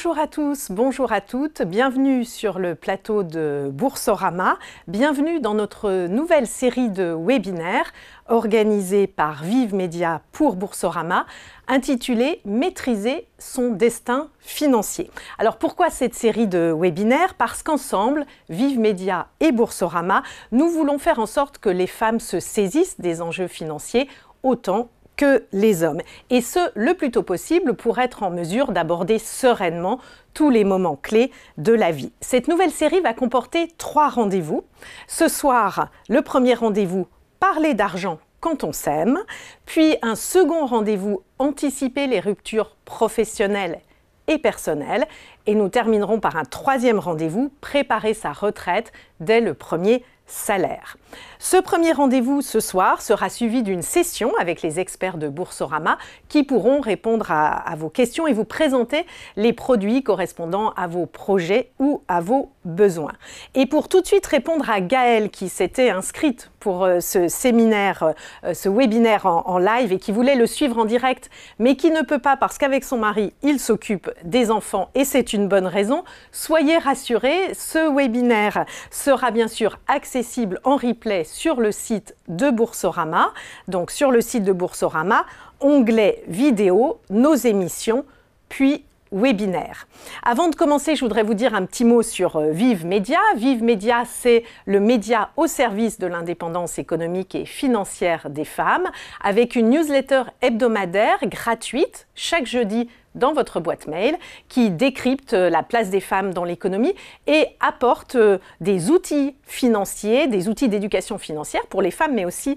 Bonjour à tous, bonjour à toutes, bienvenue sur le plateau de Boursorama, bienvenue dans notre nouvelle série de webinaires organisée par Vive Média pour Boursorama, intitulée « Maîtriser son destin financier ». Alors pourquoi cette série de webinaires? Parce qu'ensemble, Vive Média et Boursorama, nous voulons faire en sorte que les femmes se saisissent des enjeux financiers autant que les hommes, et ce, le plus tôt possible pour être en mesure d'aborder sereinement tous les moments clés de la vie. Cette nouvelle série va comporter 3 rendez-vous. Ce soir, le premier rendez-vous, parler d'argent quand on s'aime, puis un second rendez-vous, anticiper les ruptures professionnelles et personnelles, et nous terminerons par un 3e rendez-vous, préparer sa retraite dès le premier salaire. Ce premier rendez-vous ce soir sera suivi d'une session avec les experts de Boursorama qui pourront répondre à vos questions et vous présenter les produits correspondant à vos projets ou à vos besoins. Et pour tout de suite répondre à Gaëlle qui s'était inscrite pour ce séminaire, ce webinaire en live et qui voulait le suivre en direct mais qui ne peut pas parce qu'avec son mari, il s'occupe des enfants et c'est une bonne raison, soyez rassurés, ce webinaire sera bien sûr accessible en replay sur le site de Boursorama. Donc sur le site de Boursorama, onglet vidéo, nos émissions, puis webinaire. Avant de commencer, je voudrais vous dire un petit mot sur Vive Média. Vive Média, c'est le média au service de l'indépendance économique et financière des femmes, avec une newsletter hebdomadaire gratuite chaque jeudi dans votre boîte mail, qui décrypte la place des femmes dans l'économie et apporte des outils financiers, des outils d'éducation financière pour les femmes, mais aussi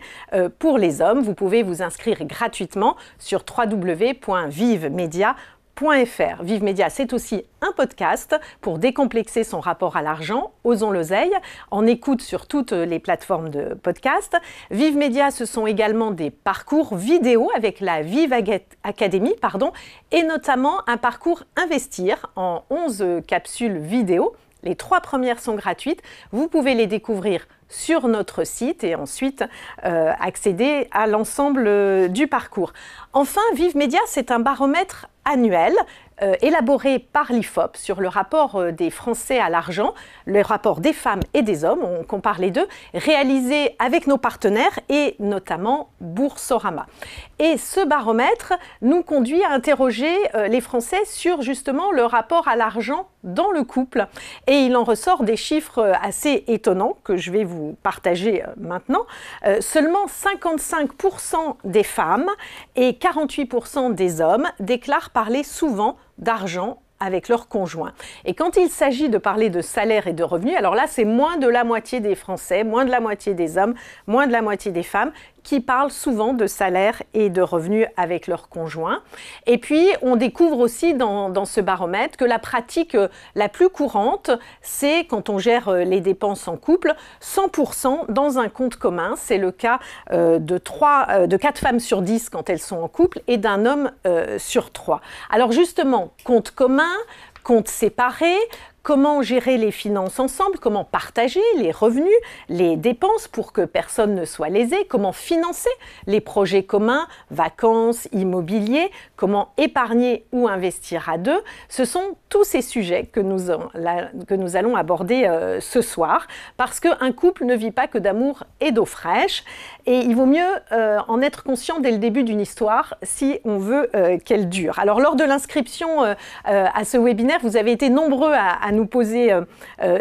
pour les hommes. Vous pouvez vous inscrire gratuitement sur www.vivemedia.fr. Vive Média, c'est aussi un podcast pour décomplexer son rapport à l'argent, osons l'oseille, en écoute sur toutes les plateformes de podcast. Vive Média, ce sont également des parcours vidéo avec la Vive Academy, et notamment un parcours Investir en 11 capsules vidéo. Les 3 premières sont gratuites. Vous pouvez les découvrir sur notre site et ensuite accéder à l'ensemble du parcours. Enfin, Vive Média, c'est un baromètre annuel élaboré par l'IFOP sur le rapport des Français à l'argent, le rapport des femmes et des hommes, on compare les deux, réalisé avec nos partenaires et notamment Boursorama. Et ce baromètre nous conduit à interroger les Français sur justement le rapport à l'argent dans le couple. Et il en ressort des chiffres assez étonnants que je vais vous partager maintenant. Seulement 55% des femmes et 48% des hommes déclarent parler souvent d'argent avec leur conjoint. Et quand il s'agit de parler de salaire et de revenus, alors là, c'est moins de la moitié des Français, moins de la moitié des hommes, moins de la moitié des femmes qui parlent souvent de salaire et de revenus avec leur conjoint. Et puis, on découvre aussi dans ce baromètre que la pratique la plus courante, c'est quand on gère les dépenses en couple, 100% dans un compte commun. C'est le cas de 4 femmes sur 10 quand elles sont en couple et d'un homme sur 3. Alors justement, compte commun, compte séparé, comment gérer les finances ensemble, comment partager les revenus, les dépenses pour que personne ne soit lésé, comment financer les projets communs, vacances, immobilier, comment épargner ou investir à deux. Ce sont tous ces sujets que nous allons aborder ce soir, parce qu'un couple ne vit pas que d'amour et d'eau fraîche, et il vaut mieux en être conscient dès le début d'une histoire si on veut qu'elle dure. Alors lors de l'inscription à ce webinaire, vous avez été nombreux à nous poser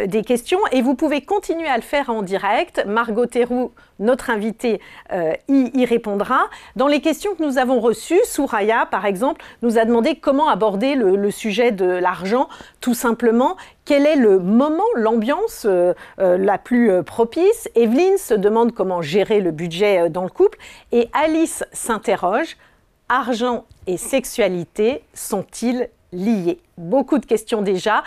des questions et vous pouvez continuer à le faire en direct. Margot Théroux, notre invitée, y répondra. Dans les questions que nous avons reçues, Souraya, par exemple, nous a demandé comment aborder le sujet de l'argent, tout simplement. Quel est le moment, l'ambiance la plus propice? Evelyne se demande comment gérer le budget dans le couple. Et Alice s'interroge, argent et sexualité sont-ils liés? Beaucoup de questions déjà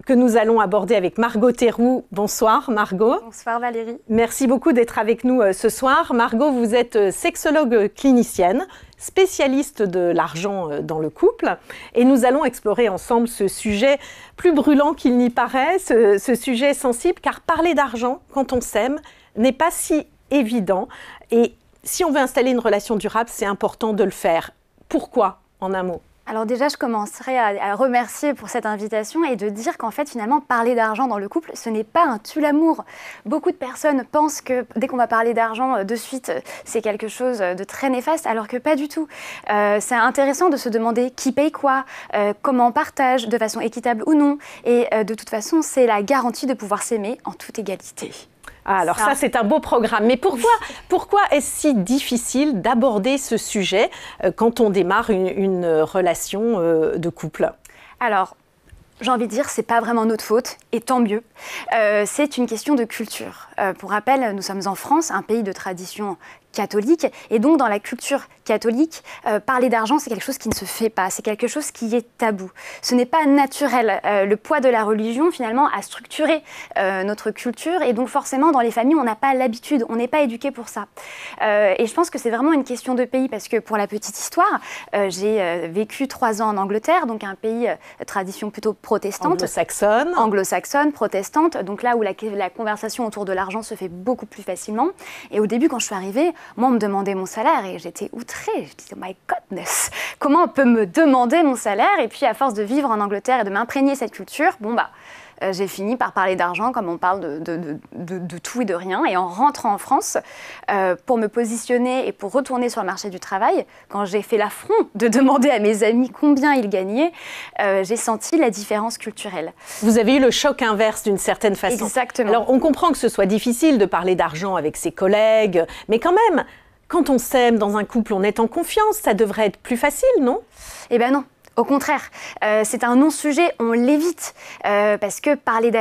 que nous allons aborder avec Margot Théroux. Bonsoir Margot. Bonsoir Valérie. Merci beaucoup d'être avec nous ce soir. Margot, vous êtes sexologue clinicienne, spécialiste de l'argent dans le couple. Et nous allons explorer ensemble ce sujet plus brûlant qu'il n'y paraît, ce sujet sensible, car parler d'argent quand on s'aime n'est pas si évident. Et si on veut installer une relation durable, c'est important de le faire. Pourquoi, en un mot? Alors déjà, je commencerai à remercier pour cette invitation et de dire qu'en fait, finalement, parler d'argent dans le couple, ce n'est pas un tue-l'amour. Beaucoup de personnes pensent que dès qu'on va parler d'argent, de suite, c'est quelque chose de très néfaste, alors que pas du tout. C'est intéressant de se demander qui paye quoi, comment on partage, de façon équitable ou non. Et de toute façon, c'est la garantie de pouvoir s'aimer en toute égalité. Ah, alors ça, c'est un beau programme. Mais pourquoi est-ce si difficile d'aborder ce sujet quand on démarre une relation de couple? Alors, j'ai envie de dire, c'est pas vraiment notre faute, et tant mieux. C'est une question de culture. Pour rappel, nous sommes en France, un pays de tradition catholique, et donc dans la culture catholique, parler d'argent, c'est quelque chose qui ne se fait pas, c'est quelque chose qui est tabou. Ce n'est pas naturel. Le poids de la religion, finalement, a structuré notre culture, et donc forcément, dans les familles, on n'a pas l'habitude, on n'est pas éduqué pour ça. Et je pense que c'est vraiment une question de pays, parce que pour la petite histoire, j'ai vécu 3 ans en Angleterre, donc un pays tradition plutôt protestante. Anglo-saxonne. Anglo-saxonne, protestante, donc là où la conversation autour de l'argent se fait beaucoup plus facilement. Et au début, quand je suis arrivée, moi, on me demandait mon salaire et j'étais outrée. Je disais, oh my goodness, comment on peut me demander mon salaire? Et puis, à force de vivre en Angleterre et de m'imprégner cette culture, j'ai fini par parler d'argent comme on parle de tout et de rien. Et en rentrant en France, pour me positionner et pour retourner sur le marché du travail, quand j'ai fait l'affront de demander à mes amis combien ils gagnaient, j'ai senti la différence culturelle. Vous avez eu le choc inverse d'une certaine façon. Exactement. Alors, on comprend que ce soit difficile de parler d'argent avec ses collègues, mais quand même, quand on s'aime dans un couple, on est en confiance, ça devrait être plus facile, non? Eh bien non. Au contraire, c'est un non-sujet, on l'évite, parce que parler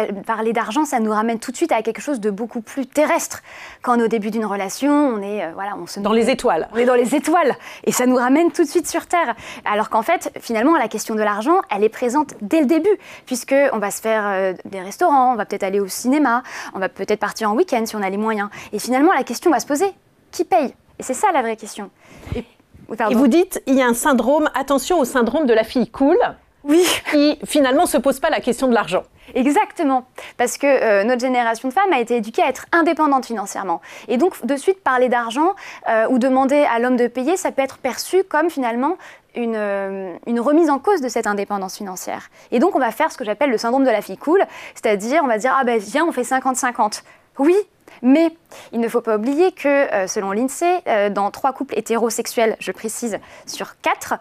d'argent, ça nous ramène tout de suite à quelque chose de beaucoup plus terrestre. Quand on est au début d'une relation, on est dans les étoiles. On est dans les étoiles, et ça nous ramène tout de suite sur Terre. Alors qu'en fait, finalement, la question de l'argent, elle est présente dès le début, puisqu'on va se faire des restaurants, on va peut-être aller au cinéma, on va peut-être partir en week-end si on a les moyens. Et finalement, la question va se poser, qui paye? Et c'est ça la vraie question. Et vous dites, il y a un syndrome, attention au syndrome de la fille cool, oui, qui finalement ne se pose pas la question de l'argent. Exactement, parce que notre génération de femmes a été éduquée à être indépendante financièrement. Et donc, de suite, parler d'argent ou demander à l'homme de payer, ça peut être perçu comme finalement une remise en cause de cette indépendance financière. Et donc, on va faire ce que j'appelle le syndrome de la fille cool, c'est-à-dire, on va dire, ah ben viens, on fait 50-50. Oui, mais il ne faut pas oublier que, selon l'INSEE, dans 3 couples hétérosexuels, je précise, sur 4,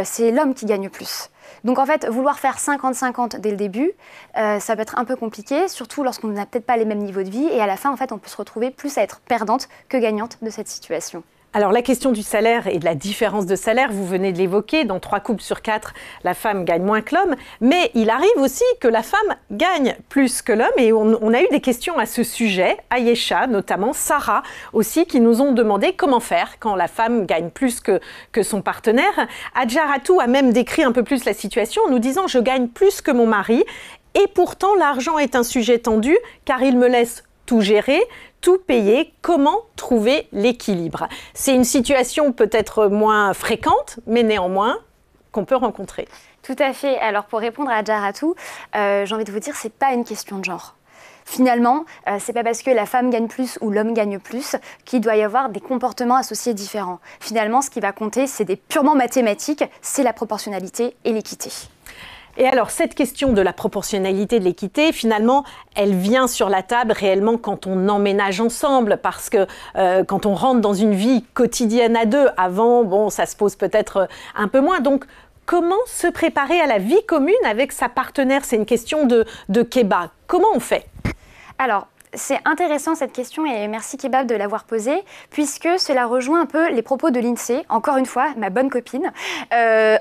c'est l'homme qui gagne plus. Donc en fait, vouloir faire 50-50 dès le début, ça peut être un peu compliqué, surtout lorsqu'on n'a peut-être pas les mêmes niveaux de vie, et à la fin, en fait, on peut se retrouver plus à être perdante que gagnante de cette situation. Alors la question du salaire et de la différence de salaire, vous venez de l'évoquer, dans 3 couples sur 4, la femme gagne moins que l'homme, mais il arrive aussi que la femme gagne plus que l'homme, et on a eu des questions à ce sujet, Ayesha notamment, Sarah aussi, qui nous ont demandé comment faire quand la femme gagne plus que son partenaire. Adjaratou a même décrit un peu plus la situation en nous disant « je gagne plus que mon mari, et pourtant l'argent est un sujet tendu car il me laisse tout gérer, tout payer, comment trouver l'équilibre ?» C'est une situation peut-être moins fréquente, mais néanmoins qu'on peut rencontrer. Tout à fait. Alors pour répondre à Adjaratou, j'ai envie de vous dire, c'est pas une question de genre. Finalement, c'est pas parce que la femme gagne plus ou l'homme gagne plus qu'il doit y avoir des comportements associés différents. Finalement, ce qui va compter, c'est des purement mathématiques, c'est la proportionnalité et l'équité. Et alors, cette question de la proportionnalité de l'équité, finalement, elle vient sur la table réellement quand on emménage ensemble, parce que quand on rentre dans une vie quotidienne à deux, avant, bon, ça se pose peut-être un peu moins. Donc, comment se préparer à la vie commune avec sa partenaire? C'est une question de Kéba. Comment on fait? Alors, c'est intéressant cette question et merci Kebab de l'avoir posée, puisque cela rejoint un peu les propos de l'INSEE, encore une fois, ma bonne copine.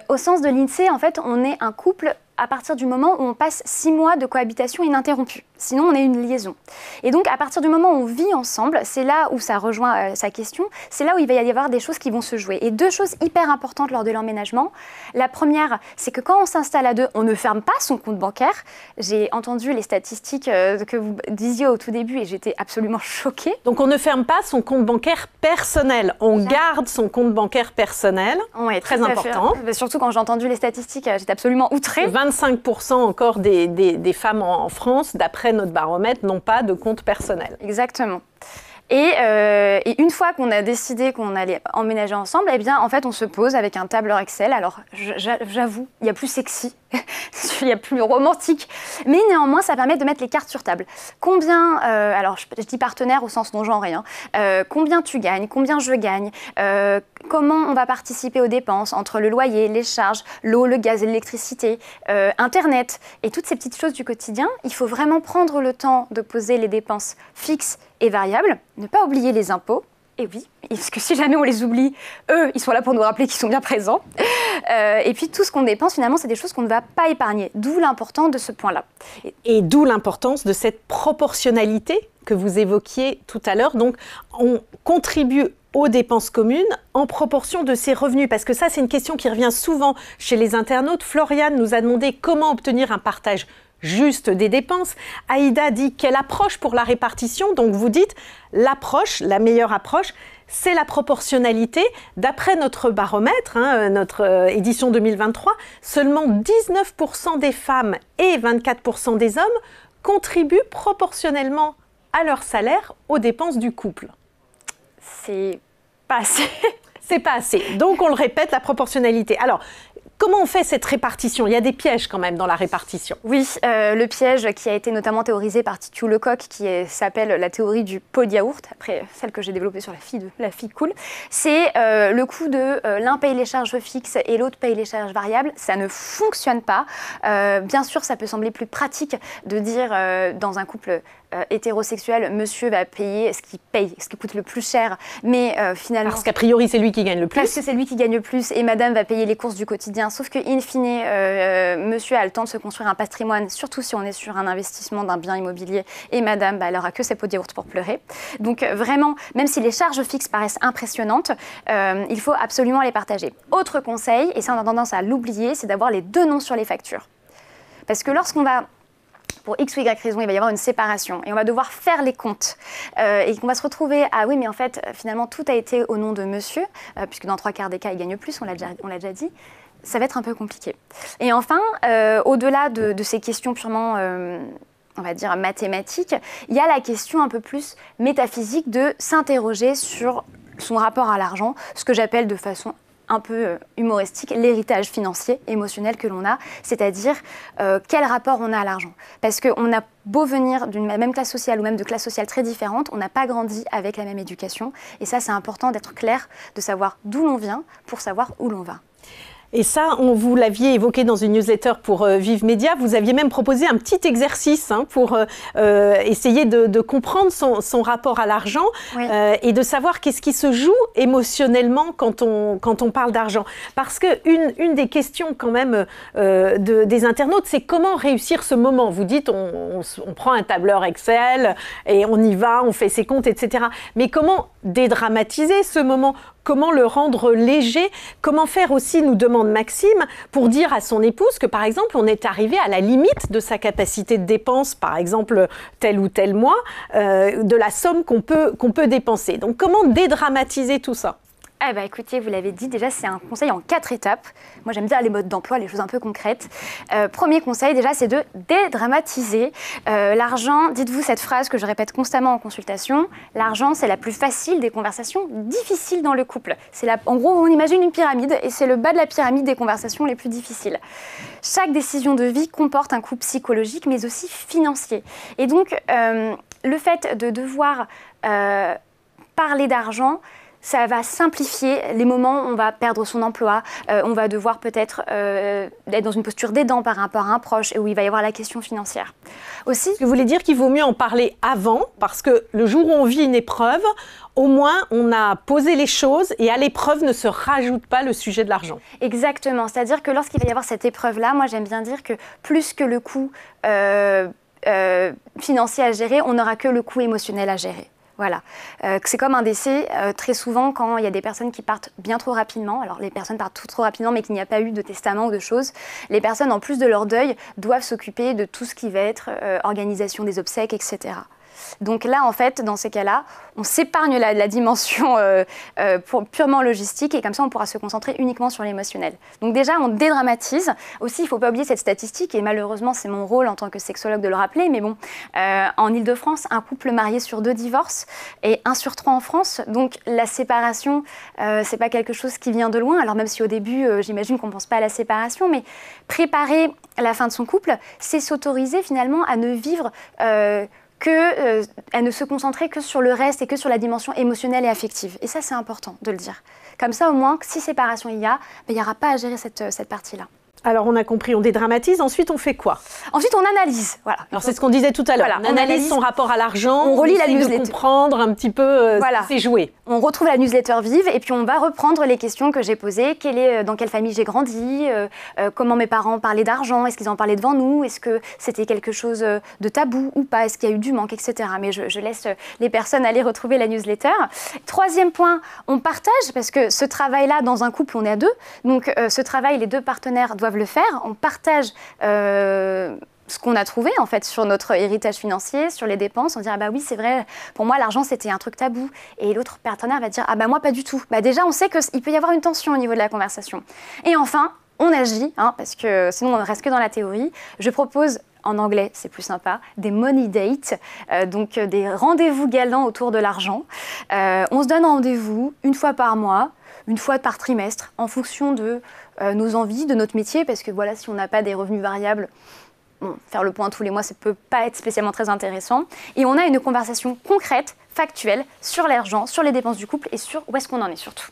Au sens de l'INSEE, en fait, on est un couple à partir du moment où on passe 6 mois de cohabitation ininterrompue. Sinon, on est une liaison. Et donc, à partir du moment où on vit ensemble, c'est là où ça rejoint sa question, c'est là où il va y avoir des choses qui vont se jouer. Et 2 choses hyper importantes lors de l'emménagement. La première, c'est que quand on s'installe à 2, on ne ferme pas son compte bancaire. J'ai entendu les statistiques que vous disiez au tout début et j'étais absolument choquée. Donc, on ne ferme pas son compte bancaire personnel. On garde son compte bancaire personnel. Oui, très important. Surtout quand j'ai entendu les statistiques, j'étais absolument outrée. 25% encore des femmes en France, d'après notre baromètre, n'ont pas de compte personnel. Exactement. Et une fois qu'on a décidé qu'on allait emménager ensemble, eh bien, en fait, on se pose avec un tableur Excel. Alors, j'avoue, il y a plus sexy, il y a plus romantique, mais néanmoins, ça permet de mettre les cartes sur table. Combien, alors je dis partenaire au sens non genré, hein, combien tu gagnes, combien je gagne, comment on va participer aux dépenses entre le loyer, les charges, l'eau, le gaz, l'électricité, Internet et toutes ces petites choses du quotidien. Il faut vraiment prendre le temps de poser les dépenses fixes et variables, ne pas oublier les impôts. Et oui, parce que si jamais on les oublie, eux, ils sont là pour nous rappeler qu'ils sont bien présents. Et puis tout ce qu'on dépense, finalement, c'est des choses qu'on ne va pas épargner. D'où l'importance de ce point-là. Et d'où l'importance de cette proportionnalité que vous évoquiez tout à l'heure. Donc, on contribue aux dépenses communes en proportion de ses revenus. Parce que ça, c'est une question qui revient souvent chez les internautes. Floriane nous a demandé comment obtenir un partage juste des dépenses. Aïda dit quelle approche pour la répartition. Donc vous dites l'approche, la meilleure approche, c'est la proportionnalité. D'après notre baromètre, notre édition 2023, seulement 19% des femmes et 24% des hommes contribuent proportionnellement à leur salaire aux dépenses du couple. C'est pas assez. C'est pas assez. Donc on le répète, la proportionnalité. Alors, comment on fait cette répartition? Il y a des pièges quand même dans la répartition. Oui, le piège qui a été notamment théorisé par Titu Lecoq, qui s'appelle la théorie du pot de yaourt, après celle que j'ai développée sur la fille cool, c'est le coup de l'un paye les charges fixes et l'autre paye les charges variables. Ça ne fonctionne pas. Bien sûr, ça peut sembler plus pratique de dire dans un couple hétérosexuel, monsieur va payer ce qui coûte le plus cher, mais finalement... Parce qu'a priori, c'est lui qui gagne le plus. Parce que c'est lui qui gagne le plus et madame va payer les courses du quotidien. Sauf que, in fine, monsieur a le temps de se construire un patrimoine, surtout si on est sur un investissement d'un bien immobilier, et madame, elle aura que ses pots de yaourt pour pleurer. Donc vraiment, même si les charges fixes paraissent impressionnantes, il faut absolument les partager. Autre conseil, et ça on a tendance à l'oublier, c'est d'avoir les deux noms sur les factures. Parce que lorsqu'on va... pour X ou Y raison, il va y avoir une séparation et on va devoir faire les comptes et qu'on va se retrouver ah oui, mais en fait, finalement, tout a été au nom de monsieur, puisque dans 3/4 des cas, il gagne plus, on l'a déjà dit. Ça va être un peu compliqué. Et enfin, au-delà de ces questions purement, on va dire, mathématiques, il y a la question un peu plus métaphysique de s'interroger sur son rapport à l'argent, ce que j'appelle de façon un peu humoristique, l'héritage financier, émotionnel que l'on a, c'est-à-dire quel rapport on a à l'argent. Parce qu'on a beau venir d'une même classe sociale ou même de classes sociales très différentes, on n'a pas grandi avec la même éducation. Et ça, c'est important d'être clair, de savoir d'où l'on vient pour savoir où l'on va. Et ça, vous l'aviez évoqué dans une newsletter pour Vive Média. Vous aviez même proposé un petit exercice pour essayer de comprendre son rapport à l'argent, oui, et de savoir qu'est-ce qui se joue émotionnellement quand on parle d'argent. Parce qu'une des questions quand même des internautes, c'est comment réussir ce moment. Vous dites, on prend un tableur Excel et on y va, on fait ses comptes, etc. Mais comment dédramatiser ce moment ? Comment le rendre léger? Comment faire aussi, nous demande Maxime, pour dire à son épouse que, par exemple, on est arrivé à la limite de sa capacité de dépense, par exemple, tel ou tel mois, de la somme qu'on peut dépenser. Donc, comment dédramatiser tout ça? Eh ben, écoutez, vous l'avez dit, déjà, c'est un conseil en 4 étapes. Moi, j'aime bien les modes d'emploi, les choses un peu concrètes. Premier conseil, déjà, c'est de dédramatiser. L'argent, dites-vous cette phrase que je répète constamment en consultation, l'argent, c'est la plus facile des conversations difficiles dans le couple. En gros, on imagine une pyramide et c'est le bas de la pyramide des conversations les plus difficiles. Chaque décision de vie comporte un coût psychologique, mais aussi financier. Et donc, le fait de devoir parler d'argent, ça va simplifier les moments où on va perdre son emploi, on va devoir peut-être être dans une posture d'aidant par rapport à un proche et où il va y avoir la question financière. Aussi, ce que vous voulez dire qu'il vaut mieux en parler avant, parce que le jour où on vit une épreuve, au moins on a posé les choses et à l'épreuve ne se rajoute pas le sujet de l'argent. Exactement, c'est-à-dire que lorsqu'il va y avoir cette épreuve-là, moi j'aime bien dire que plus que le coût financier à gérer, on n'aura que le coût émotionnel à gérer. Voilà, c'est comme un décès, très souvent quand il y a des personnes qui partent bien trop rapidement, alors les personnes partent trop rapidement mais qu'il n'y a pas eu de testament ou de choses, les personnes en plus de leur deuil doivent s'occuper de tout ce qui va être organisation des obsèques, etc. Donc là, en fait, dans ces cas-là, on s'épargne la dimension purement logistique et comme ça, on pourra se concentrer uniquement sur l'émotionnel. Donc déjà, on dédramatise. Aussi, il ne faut pas oublier cette statistique et malheureusement, c'est mon rôle en tant que sexologue de le rappeler, mais bon, en Île-de-France, un couple marié sur 2 divorce et 1 sur 3 en France. Donc la séparation, c'est pas quelque chose qui vient de loin. Alors même si au début, j'imagine qu'on ne pense pas à la séparation, mais préparer la fin de son couple, c'est s'autoriser finalement à ne vivre à ne se concentrer que sur le reste et que sur la dimension émotionnelle et affective. Et ça, c'est important de le dire. Comme ça, au moins, si séparation il n'y aura pas à gérer cette partie-là. Alors, on a compris, on dédramatise. Ensuite, on fait quoi? Ensuite, on analyse. Voilà. Alors, c'est ce qu'on disait tout à l'heure. Voilà, on analyse son rapport à l'argent. On relit la newsletter. De comprendre un petit peu ce qui s'est joué. On retrouve la newsletter vive et puis on va reprendre les questions que j'ai posées. Dans quelle famille j'ai grandi? Comment mes parents parlaient d'argent? Est-ce qu'ils en parlaient devant nous? Est-ce que c'était quelque chose de tabou ou pas? Est-ce qu'il y a eu du manque, etc. Mais je laisse les personnes aller retrouver la newsletter. 3e point, on partage parce que ce travail-là, dans un couple, on est à 2. Donc, ce travail, les 2 partenaires doivent le faire. On partage ce qu'on a trouvé en fait sur notre héritage financier, sur les dépenses. On dit ah bah oui c'est vrai, pour moi l'argent c'était un truc tabou. Et l'autre partenaire va dire ah bah moi pas du tout. Bah déjà on sait qu'il peut y avoir une tension au niveau de la conversation. Et enfin on agit, parce que sinon on ne reste que dans la théorie. Je propose en anglais, c'est plus sympa, des money dates, donc des rendez-vous galants autour de l'argent. On se donne rendez-vous 1 fois par mois, 1 fois par trimestre, en fonction de nos envies, de notre métier, parce que voilà, si on n'a pas des revenus variables, faire le point tous les mois, ça ne peut pas être spécialement très intéressant. Et on a une conversation concrète, factuelle, sur l'argent, sur les dépenses du couple et sur où est-ce qu'on en est surtout.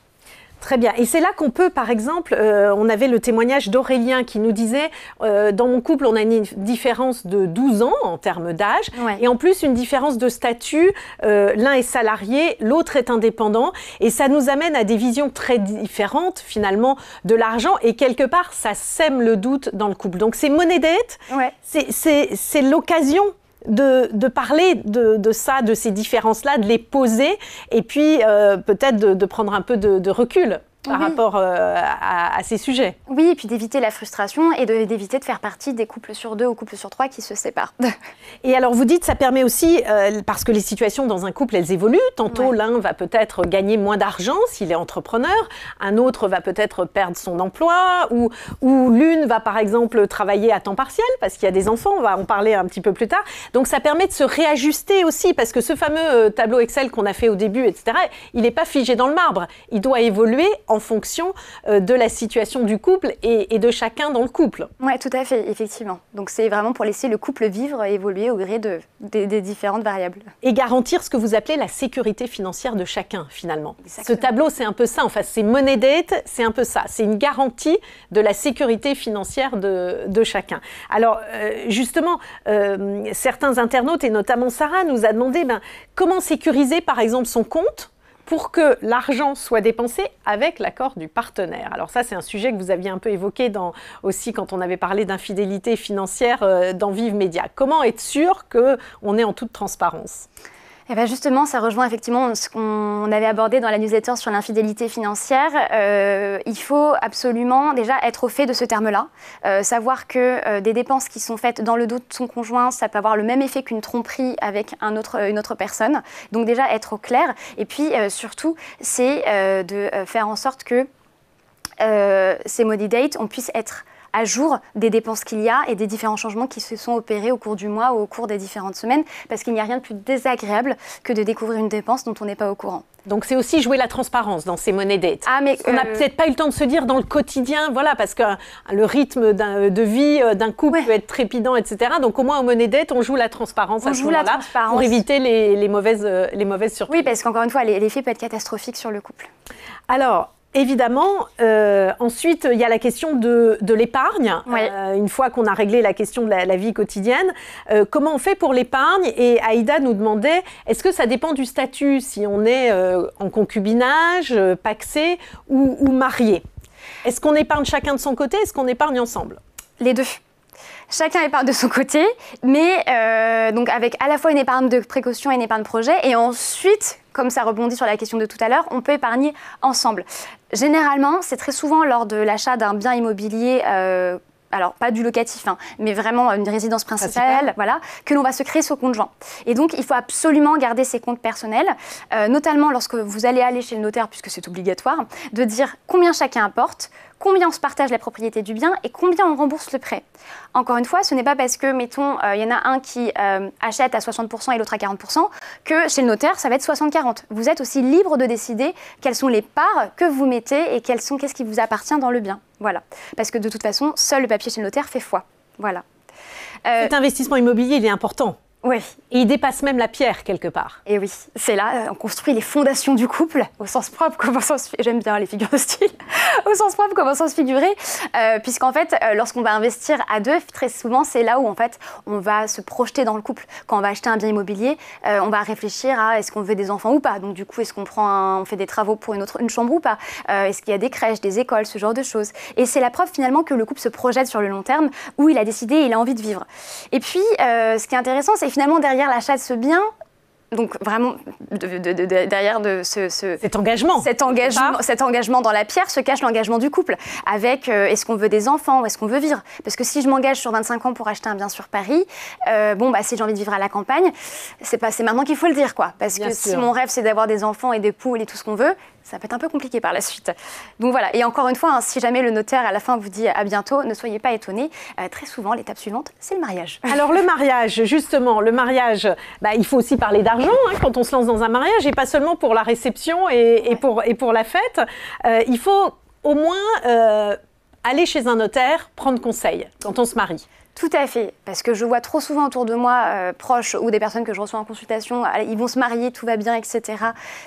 Très bien. Et c'est là qu'on peut, par exemple, on avait le témoignage d'Aurélien qui nous disait dans mon couple, on a une différence de 12 ans en termes d'âge et en plus une différence de statut. L'un est salarié, l'autre est indépendant et ça nous amène à des visions très différentes finalement de l'argent et quelque part, ça sème le doute dans le couple. Donc, ces money dates, c'est l'occasion de parler de ça, de ces différences-là, de les poser et puis peut-être de prendre un peu de recul par rapport à ces sujets. Oui, et puis d'éviter la frustration et d'éviter de faire partie des couples sur 2 ou couples sur 3 qui se séparent. Et alors vous dites, ça permet aussi, parce que les situations dans un couple, elles évoluent. Tantôt, l'un va peut-être gagner moins d'argent s'il est entrepreneur, un autre va peut-être perdre son emploi, ou l'une va par exemple travailler à temps partiel, parce qu'il y a des enfants, on va en parler un petit peu plus tard. Donc ça permet de se réajuster aussi, parce que ce fameux tableau Excel qu'on a fait au début, etc., il n'est pas figé dans le marbre. Il doit évoluer en fonction de la situation du couple et de chacun dans le couple. Oui, tout à fait, effectivement. Donc c'est vraiment pour laisser le couple vivre et évoluer au gré des différentes variables. Et garantir ce que vous appelez la sécurité financière de chacun, finalement. Exactement. Ce tableau, c'est un peu ça. Enfin, c'est money date, c'est un peu ça. C'est une garantie de la sécurité financière de chacun. Alors, justement, certains internautes, et notamment Sarah, nous a demandé comment sécuriser, par exemple, son compte pour que l'argent soit dépensé avec l'accord du partenaire. Alors ça, c'est un sujet que vous aviez un peu évoqué aussi quand on avait parlé d'infidélité financière dans Vive Média. Comment être sûr qu'on est en toute transparence ? Et bien justement, ça rejoint effectivement ce qu'on avait abordé dans la newsletter sur l'infidélité financière. Il faut absolument déjà être au fait de ce terme-là, savoir que des dépenses qui sont faites dans le dos de son conjoint, ça peut avoir le même effet qu'une tromperie avec une autre personne. Donc déjà être au clair. Et puis surtout, c'est de faire en sorte que ces money dates, on puisse être à jour des dépenses qu'il y a et des différents changements qui se sont opérés au cours du mois ou au cours des différentes semaines, parce qu'il n'y a rien de plus désagréable que de découvrir une dépense dont on n'est pas au courant. Donc c'est aussi jouer la transparence dans ces money dates. On n'a peut-être pas eu le temps de se dire dans le quotidien, voilà, parce que le rythme de vie d'un couple peut être trépidant, etc. Donc au moins au money date, on joue la transparence à ce moment-là pour éviter les mauvaises surprises. Oui, parce qu'encore une fois, l'effet peut être catastrophique sur le couple. Alors, évidemment, ensuite, il y a la question de l'épargne. Une fois qu'on a réglé la question de la vie quotidienne, comment on fait pour l'épargne? Et Aïda nous demandait, est-ce que ça dépend du statut, si on est en concubinage, pacsé ou marié? Est-ce qu'on épargne chacun de son côté? Est-ce qu'on épargne ensemble? Les deux. Chacun épargne de son côté, mais donc avec à la fois une épargne de précaution et une épargne projet, et ensuite, comme ça rebondit sur la question de tout à l'heure, on peut épargner ensemble. Généralement, c'est très souvent lors de l'achat d'un bien immobilier alors pas du locatif, hein, mais vraiment une résidence principale, voilà, que l'on va se créer sur compte joint. Et donc, il faut absolument garder ses comptes personnels, notamment lorsque vous allez chez le notaire, puisque c'est obligatoire, de dire combien chacun apporte, combien on se partage la propriété du bien et combien on rembourse le prêt. Encore une fois, ce n'est pas parce que, mettons, il y en a un qui achète à 60% et l'autre à 40%, que chez le notaire, ça va être 60-40. Vous êtes aussi libre de décider quelles sont les parts que vous mettez et qu'est-ce qui vous appartient dans le bien. Voilà. Parce que de toute façon, seul le papier chez le notaire fait foi. Voilà. Cet investissement immobilier, il est important. Oui. Et il dépasse même la pierre quelque part. Et oui, c'est là, on construit les fondations du couple, au sens propre comme au sens figuré. J'aime bien les figures de style, au sens propre comme au sens figuré, puisqu'en fait, lorsqu'on va investir à deux, très souvent, c'est là où en fait, on va se projeter dans le couple. Quand on va acheter un bien immobilier, on va réfléchir à est-ce qu'on veut des enfants ou pas. Donc du coup, est-ce qu'on on fait des travaux pour une chambre ou pas. Est-ce qu'il y a des crèches, des écoles, ce genre de choses. Et c'est la preuve finalement que le couple se projette sur le long terme, où il a décidé, il a envie de vivre. Et puis, ce qui est intéressant, c'est finalement derrière l'achat de ce bien, donc vraiment derrière cet engagement dans la pierre se cache l'engagement du couple avec est-ce qu'on veut des enfants ou est-ce qu'on veut vivre, parce que si je m'engage sur 25 ans pour acheter un bien sur Paris, si j'ai envie de vivre à la campagne, c'est maintenant qu'il faut le dire, quoi, parce que si mon rêve c'est d'avoir des enfants et des poules et tout ce qu'on veut, ça peut être un peu compliqué par la suite. Donc voilà, et encore une fois, hein, si jamais le notaire à la fin vous dit à bientôt, ne soyez pas étonnés. Très souvent, l'étape suivante, c'est le mariage. Alors le mariage, justement, il faut aussi parler d'argent quand on se lance dans un mariage, et pas seulement pour la réception et pour la fête. Il faut au moins aller chez un notaire, prendre conseil quand on se marie. Tout à fait, parce que je vois trop souvent autour de moi, proches ou des personnes que je reçois en consultation, ils vont se marier, tout va bien, etc.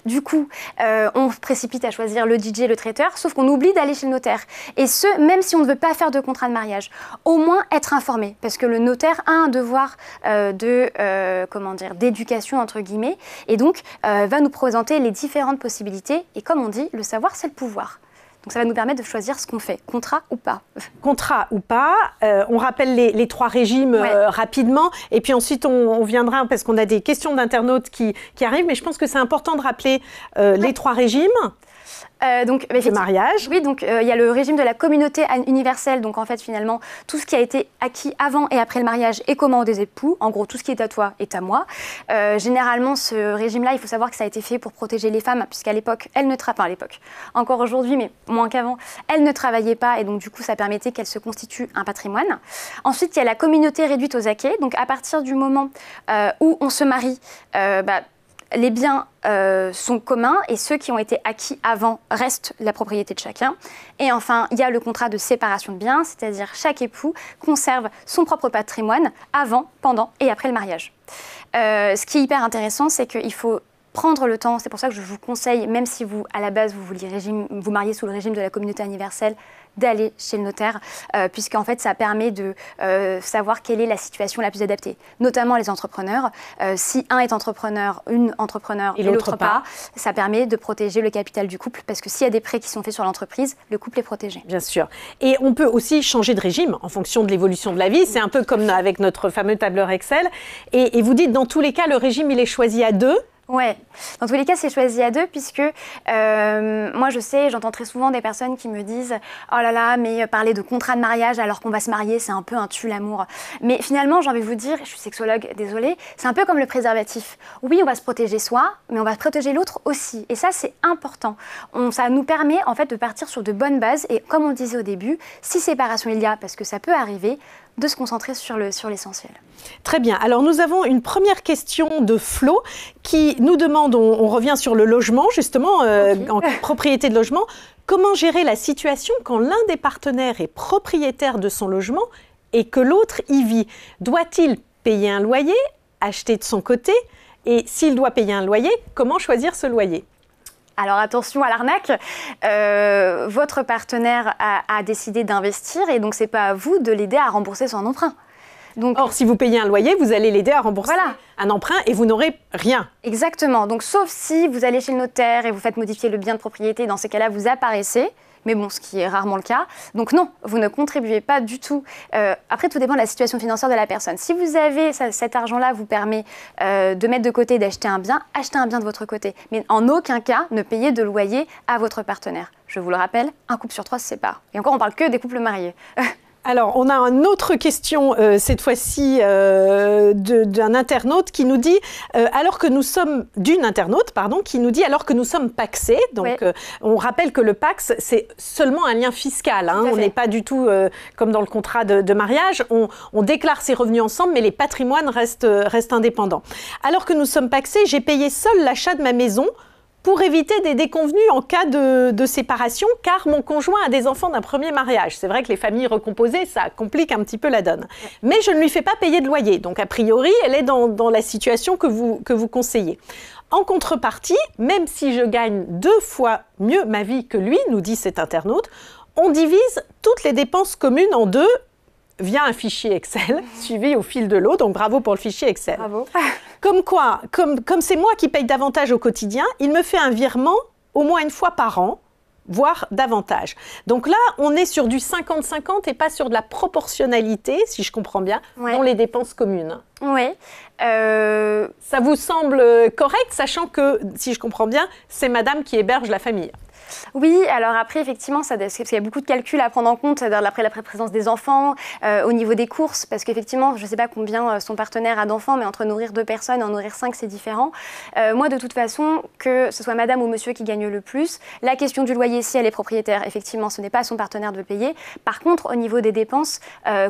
Du coup, on se précipite à choisir le DJ, le traiteur, sauf qu'on oublie d'aller chez le notaire. Et ce, même si on ne veut pas faire de contrat de mariage, au moins être informé, parce que le notaire a un devoir d'éducation, entre guillemets, et donc va nous présenter les différentes possibilités, et comme on dit, le savoir, c'est le pouvoir. Donc ça va nous permettre de choisir ce qu'on fait, contrat ou pas. Contrat ou pas, on rappelle les trois régimes rapidement, et puis ensuite on viendra, parce qu'on a des questions d'internautes qui arrivent, mais je pense que c'est important de rappeler les trois régimes. Le mariage. Oui, donc il y a le régime de la communauté universelle, donc en fait finalement tout ce qui a été acquis avant et après le mariage est commun des époux, en gros tout ce qui est à toi est à moi. Généralement ce régime-là, il faut savoir que ça a été fait pour protéger les femmes, puisqu'à l'époque, elles ne travaillaient pas, à l'époque, encore aujourd'hui, mais moins qu'avant, elles ne travaillaient pas, et donc du coup ça permettait qu'elles se constituent un patrimoine. Ensuite il y a la communauté réduite aux acquis, donc à partir du moment où on se marie, les biens sont communs et ceux qui ont été acquis avant restent la propriété de chacun. Et enfin, il y a le contrat de séparation de biens, c'est-à-dire chaque époux conserve son propre patrimoine avant, pendant et après le mariage. Ce qui est hyper intéressant, c'est qu'il faut prendre le temps, c'est pour ça que je vous conseille, même si vous, à la base, vous mariez sous le régime de la communauté universelle, d'aller chez le notaire, puisqu'en fait, ça permet de savoir quelle est la situation la plus adaptée, notamment les entrepreneurs. Si un est entrepreneur, une entrepreneur et l'autre pas, ça permet de protéger le capital du couple, parce que s'il y a des prêts qui sont faits sur l'entreprise, le couple est protégé. Bien sûr. Et on peut aussi changer de régime en fonction de l'évolution de la vie. C'est un peu comme avec notre fameux tableur Excel. Et vous dites, dans tous les cas, le régime, il est choisi à deux. Ouais, dans tous les cas, c'est choisi à deux, puisque moi, je sais, j'entends très souvent des personnes qui me disent « Oh là là, mais parler de contrat de mariage alors qu'on va se marier, c'est un peu un tue-l'amour. » Mais finalement, j'ai envie de vous dire, je suis sexologue, désolée, c'est un peu comme le préservatif. Oui, on va se protéger soi, mais on va protéger l'autre aussi. Et ça, c'est important. Ça nous permet, en fait, de partir sur de bonnes bases. Et comme on le disait au début, si séparation il y a, parce que ça peut arriver, de se concentrer sur l'essentiel. Très bien. Alors, nous avons une première question de Flo qui nous demande, on revient sur le logement, justement, en propriété de logement, comment gérer la situation quand l'un des partenaires est propriétaire de son logement et que l'autre y vit? Doit-il payer un loyer, acheter de son côté? Et s'il doit payer un loyer, comment choisir ce loyer? Alors attention à l'arnaque, votre partenaire a décidé d'investir et donc c'est pas à vous de l'aider à rembourser son emprunt. Donc, or, si vous payez un loyer, vous allez l'aider à rembourser un emprunt et vous n'aurez rien. Exactement, donc sauf si vous allez chez le notaire et vous faites modifier le bien de propriété, dans ces cas-là vous apparaissez. Mais bon, ce qui est rarement le cas. Donc non, vous ne contribuez pas du tout. Après, tout dépend de la situation financière de la personne. Si vous avez cet argent-là vous permet de mettre de côté, d'acheter un bien, achetez un bien de votre côté. Mais en aucun cas, ne payez de loyer à votre partenaire. Je vous le rappelle, un couple sur trois se sépare. Et encore, on parle que des couples mariés. Alors, on a une autre question, cette fois-ci, d'un internaute qui nous dit, alors que nous sommes pacsés, donc on rappelle que le Pacs, c'est seulement un lien fiscal, hein, on n'est pas du tout comme dans le contrat de mariage, on déclare ses revenus ensemble, mais les patrimoines restent indépendants. Alors que nous sommes pacsés, j'ai payé seul l'achat de ma maison pour éviter des déconvenues en cas de séparation, car mon conjoint a des enfants d'un premier mariage. C'est vrai que les familles recomposées, ça complique un petit peu la donne. Mais je ne lui fais pas payer de loyer, donc a priori, elle est dans la situation que vous conseillez. En contrepartie, même si je gagne 2 fois mieux ma vie que lui, nous dit cet internaute, on divise toutes les dépenses communes en 2 via un fichier Excel, suivi au fil de l'eau, donc bravo pour le fichier Excel. Bravo. Comme quoi, comme c'est moi qui paye davantage au quotidien, il me fait un virement au moins une fois par an, voire davantage. Donc là, on est sur du 50-50 et pas sur de la proportionnalité, si je comprends bien, dans les dépenses communes. Oui. Ça vous semble correct, sachant que, si je comprends bien, c'est madame qui héberge la famille? Oui, alors après, effectivement, parce qu'il y a beaucoup de calculs à prendre en compte après la présence des enfants, au niveau des courses, parce qu'effectivement, je ne sais pas combien son partenaire a d'enfants, mais entre nourrir 2 personnes et en nourrir 5, c'est différent. Moi, de toute façon, que ce soit madame ou monsieur qui gagne le plus, la question du loyer, si elle est propriétaire, effectivement, ce n'est pas à son partenaire de le payer. Par contre, au niveau des dépenses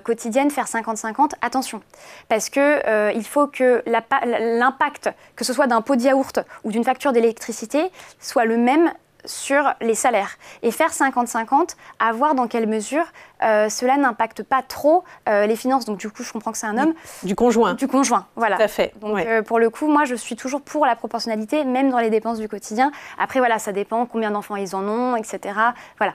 quotidiennes, faire 50-50, attention, parce que il faut que l'impact, que ce soit d'un pot de yaourt ou d'une facture d'électricité, soit le même sur les salaires. Et faire 50-50, à voir dans quelle mesure cela n'impacte pas trop les finances. Donc du coup, je comprends que c'est un homme. Du conjoint. Du conjoint, voilà. Tout à fait. Donc pour le coup, moi, je suis toujours pour la proportionnalité, même dans les dépenses du quotidien. Après, voilà, ça dépend combien d'enfants ils en ont, etc. Voilà,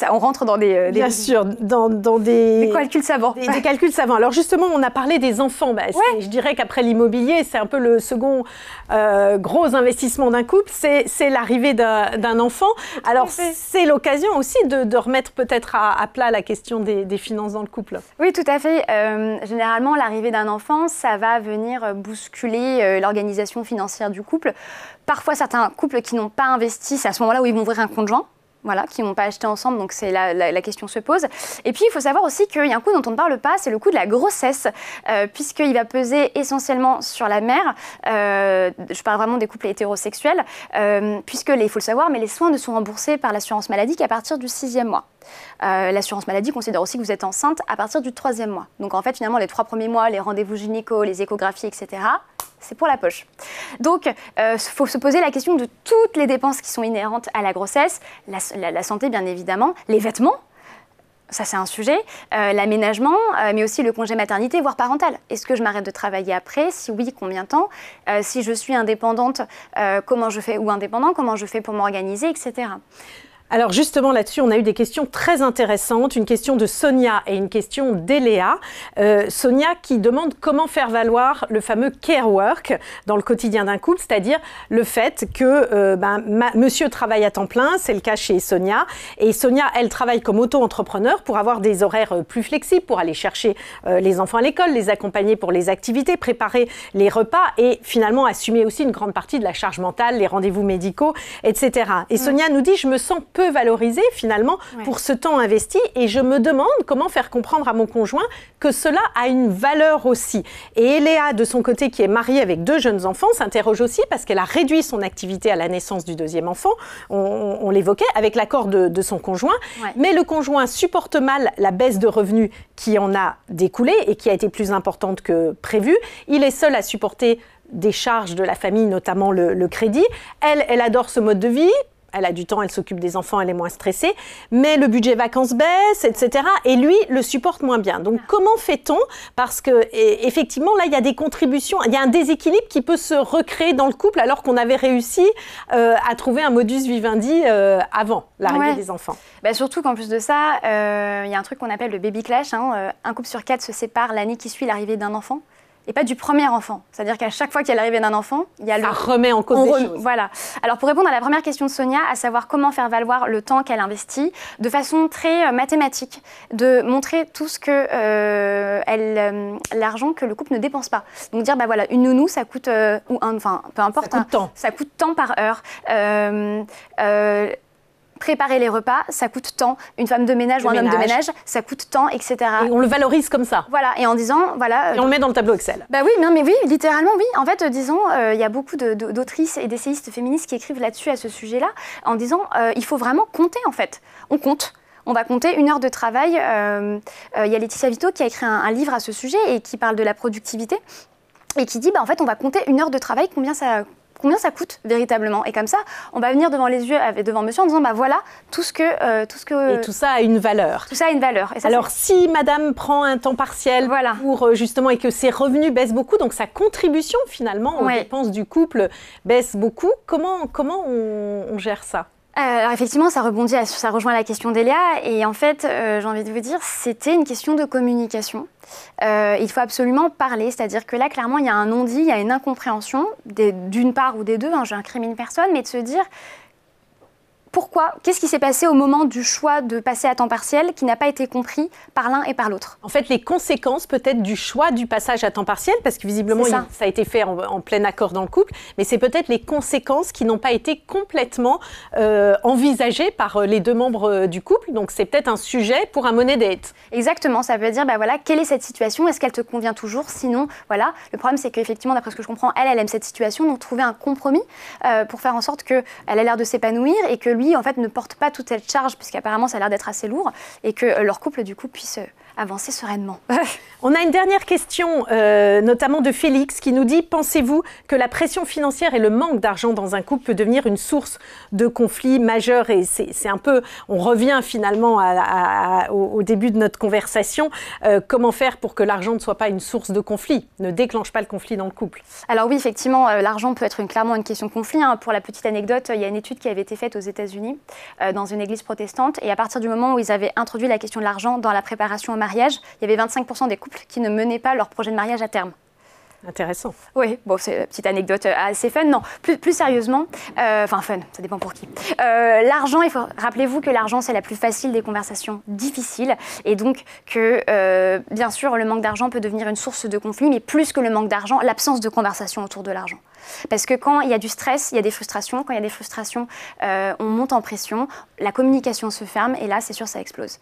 on rentre dans des bien sûr, dans des calculs savants. Des calculs savants. Alors justement, on a parlé des enfants. Je dirais qu'après l'immobilier, c'est un peu le second gros investissement d'un couple, c'est l'arrivée d'un enfant. Alors c'est l'occasion aussi de remettre peut-être à plat la question des finances dans le couple. Oui, tout à fait. Généralement, l'arrivée d'un enfant, ça va venir bousculer l'organisation financière du couple. Parfois, certains couples qui n'ont pas investi, c'est à ce moment-là où ils vont ouvrir un compte joint. Voilà, qui n'ont pas acheté ensemble, donc c'est la question se pose. Et puis, il faut savoir aussi qu'il y a un coût dont on ne parle pas, c'est le coût de la grossesse, puisqu'il va peser essentiellement sur la mère. Je parle vraiment des couples hétérosexuels, puisque, il faut le savoir, mais les soins ne sont remboursés par l'assurance maladie qu'à partir du 6e mois. L'assurance maladie considère aussi que vous êtes enceinte à partir du 3e mois. Donc, en fait, finalement, les 3 premiers mois, les rendez-vous gynéco, les échographies, etc., c'est pour la poche. Donc, il faut se poser la question de toutes les dépenses qui sont inhérentes à la grossesse, la santé bien évidemment, les vêtements, ça c'est un sujet, l'aménagement, mais aussi le congé maternité, voire parental. Est-ce que je m'arrête de travailler après? Si oui, combien de temps? Si je suis indépendante, comment je fais, ou indépendant, comment je fais pour m'organiser, etc. Alors justement là-dessus, on a eu des questions très intéressantes, une question de Sonia et une question d'Eléa. Sonia qui demande comment faire valoir le fameux care work dans le quotidien d'un couple, c'est-à-dire le fait que monsieur travaille à temps plein, c'est le cas chez Sonia, et Sonia, elle travaille comme auto-entrepreneur pour avoir des horaires plus flexibles, pour aller chercher les enfants à l'école, les accompagner pour les activités, préparer les repas et finalement assumer aussi une grande partie de la charge mentale, les rendez-vous médicaux, etc. Et Sonia nous dit, je me sens peu valorisée finalement pour ce temps investi et je me demande comment faire comprendre à mon conjoint que cela a une valeur aussi. Et Eléa, de son côté, qui est mariée avec 2 jeunes enfants, s'interroge aussi parce qu'elle a réduit son activité à la naissance du 2e enfant, on l'évoquait, avec l'accord de son conjoint, mais le conjoint supporte mal la baisse de revenus qui en a découlé et qui a été plus importante que prévu. Il est seul à supporter des charges de la famille, notamment le crédit. Elle adore ce mode de vie. Elle a du temps, elle s'occupe des enfants, elle est moins stressée. Mais le budget vacances baisse, etc. Et lui, le supporte moins bien. Donc, comment fait-on? Parce qu'effectivement, là, il y a des contributions, il y a un déséquilibre qui peut se recréer dans le couple alors qu'on avait réussi à trouver un modus vivendi avant l'arrivée des enfants. Surtout qu'en plus de ça, il y a un truc qu'on appelle le baby clash. Un couple sur 4 se sépare l'année qui suit l'arrivée d'un enfant. Et pas du premier enfant. C'est-à-dire qu'à chaque fois qu'il y a l'arrivée d'un enfant, il y a ça remet en cause des choses. Voilà. Alors pour répondre à la première question de Sonia, à savoir comment faire valoir le temps qu'elle investit, de façon très mathématique, de montrer tout ce que l'argent que le couple ne dépense pas. Donc dire voilà, une nounou ça coûte peu importe, ça coûte tant. Ça coûte tant par heure. préparer les repas, ça coûte tant. Une femme de ménage ou un homme de ménage, ça coûte tant, etc. Et on le valorise comme ça. Voilà, et en disant, voilà... Et on le met dans le tableau Excel. Bah oui, non, mais oui, littéralement, oui. En fait, disons, il y a beaucoup d'autrices et d'essayistes féministes qui écrivent là-dessus, à ce sujet-là, en disant, il faut vraiment compter, en fait. On compte. On va compter 1 heure de travail. Il y a Laetitia Vito qui a écrit un livre à ce sujet et qui parle de la productivité et qui dit, en fait, on va compter 1 heure de travail, combien ça coûte véritablement. Et comme ça, on va venir devant les yeux, devant monsieur en disant, voilà, tout ce que... Et tout ça a une valeur. Tout ça a une valeur. Et ça, alors, si madame prend un temps partiel pour justement, et que ses revenus baissent beaucoup, donc sa contribution finalement aux dépenses du couple baisse beaucoup, comment on gère ça ? Alors effectivement, ça rejoint la question d'Eléa. Et en fait, j'ai envie de vous dire, c'était une question de communication. Il faut absolument parler, c'est-à-dire que là, clairement, il y a un non-dit, il y a une incompréhension, d'une part ou des deux, je n'incrimine personne, mais de se dire... Pourquoi ? Qu'est-ce qui s'est passé au moment du choix de passer à temps partiel qui n'a pas été compris par l'un et par l'autre ? En fait, les conséquences peut-être du choix du passage à temps partiel, parce que visiblement, ça a été fait en plein accord dans le couple, mais c'est peut-être les conséquences qui n'ont pas été complètement envisagées par les deux membres du couple. Donc, c'est peut-être un sujet pour un money date. Exactement, ça veut dire, quelle est cette situation ? Est-ce qu'elle te convient toujours ? Sinon, voilà. Le problème, c'est qu'effectivement, d'après ce que je comprends, elle aime cette situation, donc trouver un compromis pour faire en sorte qu'elle ait l'air de s'épanouir et que lui, en fait, ne porte pas toute cette charge, puisqu'apparemment, ça a l'air d'être assez lourd, et que leur couple, du coup, puisse avancer sereinement. On a une dernière question, notamment de Félix, qui nous dit « Pensez-vous que la pression financière et le manque d'argent dans un couple peut devenir une source de conflit majeur ?» Et c'est un peu, on revient finalement au début de notre conversation, comment faire pour que l'argent ne soit pas une source de conflit, ne déclenche pas le conflit dans le couple ? Alors oui, effectivement, l'argent peut être clairement une question de conflit. Pour la petite anecdote, il y a une étude qui avait été faite aux États-Unis, dans une église protestante, et à partir du moment où ils avaient introduit la question de l'argent dans la préparation au mariage, il y avait 25% des couples qui ne menaient pas leur projet de mariage à terme. Intéressant. Oui, bon, c'est une petite anecdote assez fun. Non, plus sérieusement, fun, ça dépend pour qui. L'argent, rappelez-vous que l'argent, c'est la plus facile des conversations difficiles. Et donc que, bien sûr, le manque d'argent peut devenir une source de conflit, mais plus que le manque d'argent, l'absence de conversation autour de l'argent. Parce que quand il y a du stress, il y a des frustrations. Quand il y a des frustrations, on monte en pression, la communication se ferme, et là, c'est sûr, ça explose.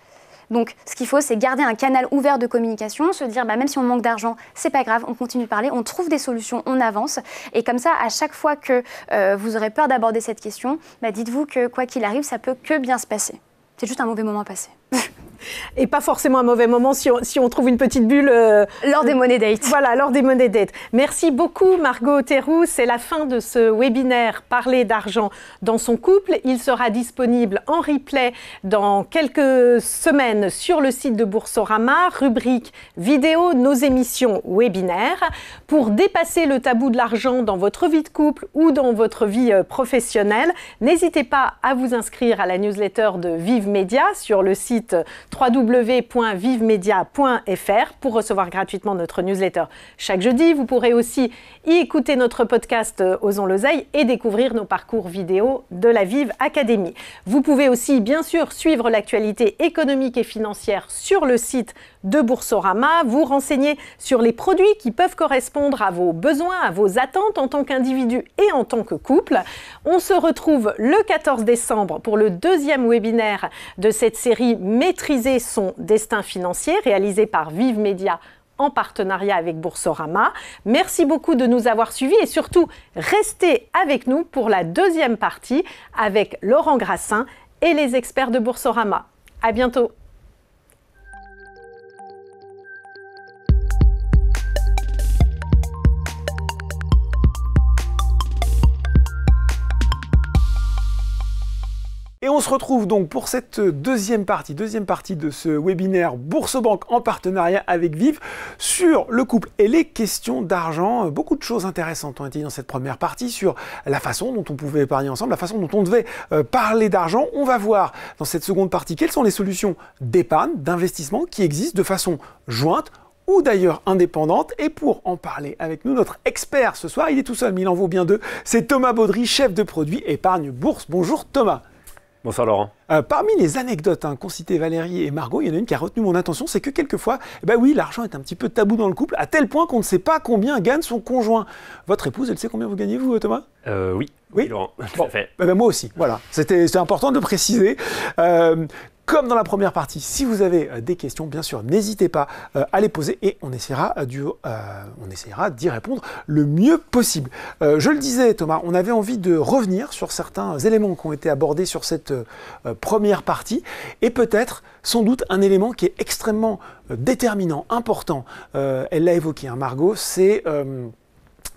Donc, ce qu'il faut, c'est garder un canal ouvert de communication, se dire, même si on manque d'argent, c'est pas grave, on continue de parler, on trouve des solutions, on avance. Et comme ça, à chaque fois que vous aurez peur d'aborder cette question, dites-vous que quoi qu'il arrive, ça peut que bien se passer. C'est juste un mauvais moment passé. Et pas forcément un mauvais moment si on trouve une petite bulle... lors des money dates. Voilà, lors des money dates. Merci beaucoup Margot Théroux. C'est la fin de ce webinaire « Parler d'argent dans son couple ». Il sera disponible en replay dans quelques semaines sur le site de Boursorama, rubrique vidéo, nos émissions webinaires. Pour dépasser le tabou de l'argent dans votre vie de couple ou dans votre vie professionnelle, n'hésitez pas à vous inscrire à la newsletter de Vive Média sur le site www.vivemedia.fr pour recevoir gratuitement notre newsletter chaque jeudi. Vous pourrez aussi y écouter notre podcast Osons l'oseille et découvrir nos parcours vidéo de la Vive Academy. Vous pouvez aussi, bien sûr, suivre l'actualité économique et financière sur le site de Boursorama, vous renseigner sur les produits qui peuvent correspondre à vos besoins, à vos attentes en tant qu'individu et en tant que couple. On se retrouve le 14 décembre pour le deuxième webinaire de cette série Maîtriser son destin financier, réalisé par Vive Média en partenariat avec Boursorama. Merci beaucoup de nous avoir suivis et surtout, restez avec nous pour la deuxième partie avec Laurent Grassin et les experts de Boursorama. À bientôt. Et on se retrouve donc pour cette deuxième partie de ce webinaire Boursobank en partenariat avec Vive sur le couple et les questions d'argent. Beaucoup de choses intéressantes ont été dans cette première partie sur la façon dont on pouvait épargner ensemble, la façon dont on devait parler d'argent. On va voir dans cette seconde partie quelles sont les solutions d'épargne, d'investissement qui existent de façon jointe ou d'ailleurs indépendante. Et pour en parler avec nous, notre expert ce soir, il est tout seul mais il en vaut bien deux, c'est Thomas Baudry, chef de produit épargne bourse. Bonjour Thomas. Bonsoir Laurent. Parmi les anecdotes qu'ont citées Valérie et Margot, il y en a une qui a retenu mon attention, c'est que quelquefois, oui, l'argent est un petit peu tabou dans le couple, à tel point qu'on ne sait pas combien gagne son conjoint. Votre épouse, elle sait combien vous gagnez, vous, Thomas ? Oui, Laurent, tout à fait. Moi aussi, voilà. C'était important de le préciser. Comme dans la première partie, si vous avez des questions, bien sûr, n'hésitez pas à les poser et on essaiera d'y répondre le mieux possible. Je le disais, Thomas, on avait envie de revenir sur certains éléments qui ont été abordés sur cette première partie et peut-être, sans doute, un élément qui est extrêmement déterminant, important. Elle l'a évoqué, Margot, c'est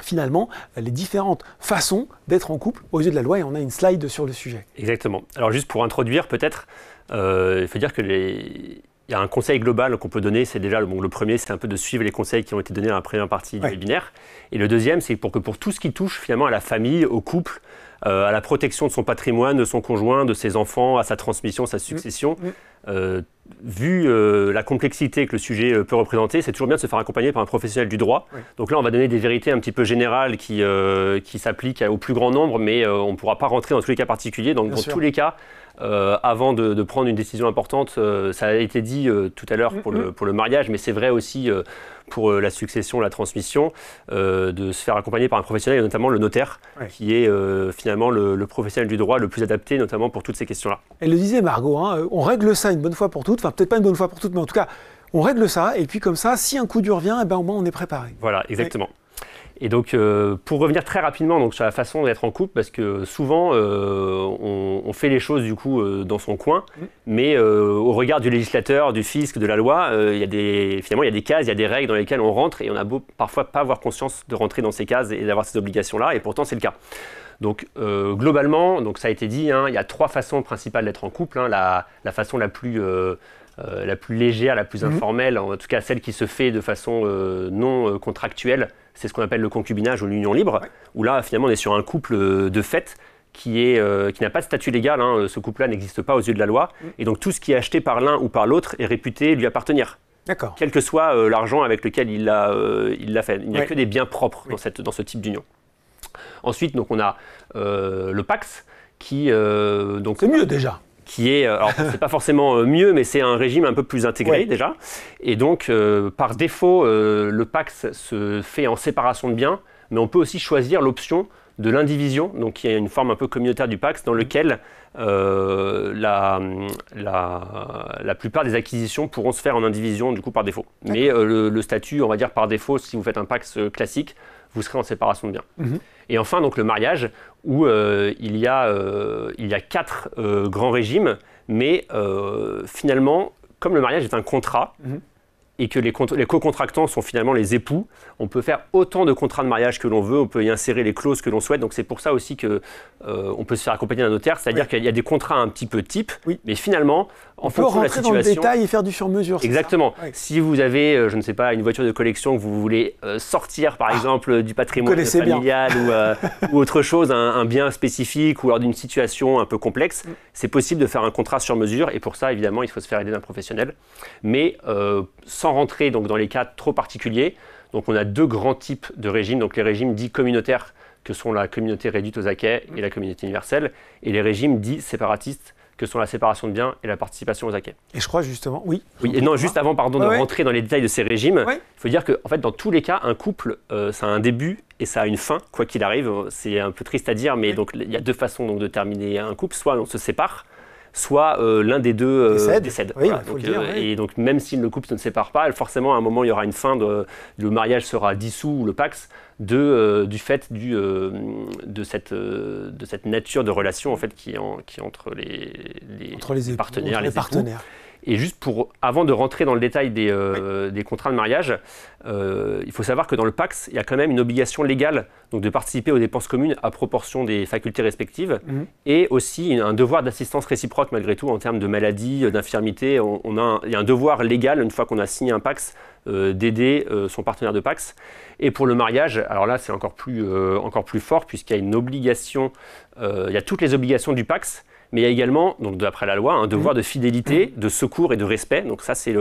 finalement les différentes façons d'être en couple aux yeux de la loi et on a une slide sur le sujet. Exactement. Alors juste pour introduire peut-être, il faut dire il y a un conseil global qu'on peut donner, c'est déjà le premier, c'est un peu de suivre les conseils qui ont été donnés dans la première partie du webinaire. Et le deuxième, c'est pour tout ce qui touche finalement à la famille, au couple, à la protection de son patrimoine, de son conjoint, de ses enfants, à sa transmission, sa succession. Vu la complexité que le sujet peut représenter, c'est toujours bien de se faire accompagner par un professionnel du droit. Donc là, on va donner des vérités un petit peu générales qui s'appliquent au plus grand nombre, mais on ne pourra pas rentrer dans tous les cas particuliers. Donc dans tous les cas, avant de prendre une décision importante, ça a été dit tout à l'heure pour le mariage, mais c'est vrai aussi pour la succession, la transmission, de se faire accompagner par un professionnel, et notamment le notaire, qui est finalement le professionnel du droit le plus adapté, notamment pour toutes ces questions-là. Elle le disait, Margot, on règle ça une bonne fois pour toutes, enfin peut-être pas une bonne fois pour toutes, mais en tout cas, on règle ça, et puis comme ça, si un coup dur vient, au moins on est préparé. Voilà, exactement. Et donc, pour revenir très rapidement donc, sur la façon d'être en couple, parce que souvent, on fait les choses du coup dans son coin, mais au regard du législateur, du fisc, de la loi, finalement, il y a des cases, il y a des règles dans lesquelles on rentre, et on a beau parfois pas avoir conscience de rentrer dans ces cases et d'avoir ces obligations-là, et pourtant c'est le cas. Donc, globalement, donc, ça a été dit, il y a 3 façons principales d'être en couple. La façon la plus légère, la plus informelle, en tout cas celle qui se fait de façon non contractuelle, c'est ce qu'on appelle le concubinage ou l'union libre, où là finalement on est sur un couple de fait qui n'a pas de statut légal, ce couple-là n'existe pas aux yeux de la loi, et donc tout ce qui est acheté par l'un ou par l'autre est réputé lui appartenir. D'accord. Quel que soit l'argent avec lequel il l'a fait. Il n'y a que des biens propres dans ce type d'union. Ensuite, donc, on a le Pacs qui... c'est mieux déjà. Qui est, alors c'est pas forcément mieux, mais c'est un régime un peu plus intégré déjà. Et donc, par défaut, le Pacs se fait en séparation de biens, mais on peut aussi choisir l'option de l'indivision, donc il y a une forme un peu communautaire du Pacs dans lequel la plupart des acquisitions pourront se faire en indivision du coup par défaut. Mais le statut, on va dire par défaut, si vous faites un Pacs classique, vous serez en séparation de biens. Et enfin, donc le mariage, où il y a 4 grands régimes, mais finalement, comme le mariage est un contrat, et que les co-contractants sont finalement les époux, on peut faire autant de contrats de mariage que l'on veut, on peut y insérer les clauses que l'on souhaite, donc c'est pour ça aussi qu'on peut se faire accompagner d'un notaire, c'est-à-dire qu'il y a des contrats un petit peu type, mais finalement, en fonction de la situation... On peut rentrer dans le détail et faire du sur-mesure. Exactement. Si vous avez, je ne sais pas, une voiture de collection que vous voulez sortir, par exemple, du patrimoine familial ou autre chose, un bien spécifique ou lors d'une situation un peu complexe, c'est possible de faire un contrat sur mesure, et pour ça, évidemment, il faut se faire aider d'un professionnel. Mais sans rentrer donc, dans les cas trop particuliers, donc on a 2 grands types de régimes, donc les régimes dits communautaires, que sont la communauté réduite aux acquêts et la communauté universelle, et les régimes dits séparatistes, que sont la séparation de biens et la participation aux acquêts. Et je crois justement, et non, juste avant de rentrer dans les détails de ces régimes, il faut dire que en fait, dans tous les cas, un couple, ça a un début et ça a une fin, quoi qu'il arrive. C'est un peu triste à dire, mais donc, il y a 2 façons donc, de terminer un couple. Soit on se sépare, soit l'un des deux décède. Oui, voilà. Donc, et donc même si le couple ne se sépare pas, forcément à un moment il y aura une fin, le mariage sera dissous ou le Pacs du fait de cette nature de relation en fait, qui est entre les partenaires, les époux. Et juste avant de rentrer dans le détail des contrats de mariage, il faut savoir que dans le Pacs, il y a quand même une obligation légale donc de participer aux dépenses communes à proportion des facultés respectives et aussi un devoir d'assistance réciproque malgré tout en termes de maladie, d'infirmité. Il y a un devoir légal, une fois qu'on a signé un Pacs, d'aider son partenaire de Pacs. Et pour le mariage, alors là c'est encore plus fort puisqu'il y a une obligation, il y a toutes les obligations du Pacs, mais il y a également, donc d'après la loi, un devoir de fidélité, de secours et de respect. Donc ça, c'est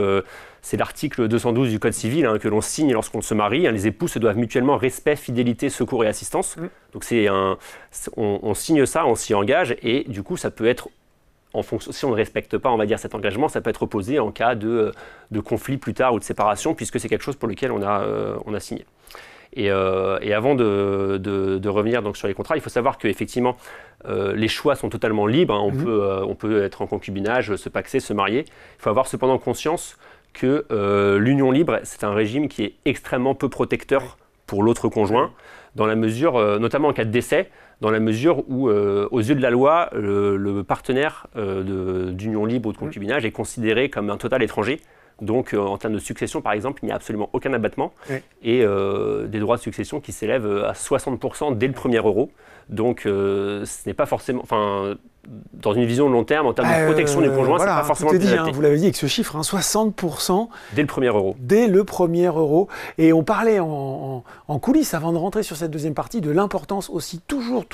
l'article 212 du Code civil que l'on signe lorsqu'on se marie. Les époux se doivent mutuellement respect, fidélité, secours et assistance. Donc on signe ça, on s'y engage, et du coup, ça peut être si on ne respecte pas, on va dire, cet engagement, ça peut être opposé en cas de conflit plus tard ou de séparation, puisque c'est quelque chose pour lequel on a signé. Et avant de revenir donc sur les contrats, il faut savoir qu'effectivement, les choix sont totalement libres. Hein. On peut être en concubinage, se paxer, se marier. Il faut avoir cependant conscience que l'union libre, c'est un régime qui est extrêmement peu protecteur pour l'autre conjoint, dans la mesure, notamment en cas de décès, dans la mesure où, aux yeux de la loi, le partenaire d'union libre ou de concubinage est considéré comme un total étranger. Donc, en termes de succession, par exemple, il n'y a absolument aucun abattement et des droits de succession qui s'élèvent à 60% dès le premier euro. Donc, ce n'est pas forcément... Enfin, dans une vision de long terme, en termes de protection du conjoint, voilà, c'est pas forcément tout est dit, adapté. vous l'avez dit avec ce chiffre, 60% dès le premier euro. Dès le premier euro. Et on parlait en coulisses, avant de rentrer sur cette deuxième partie, de l'importance aussi toujours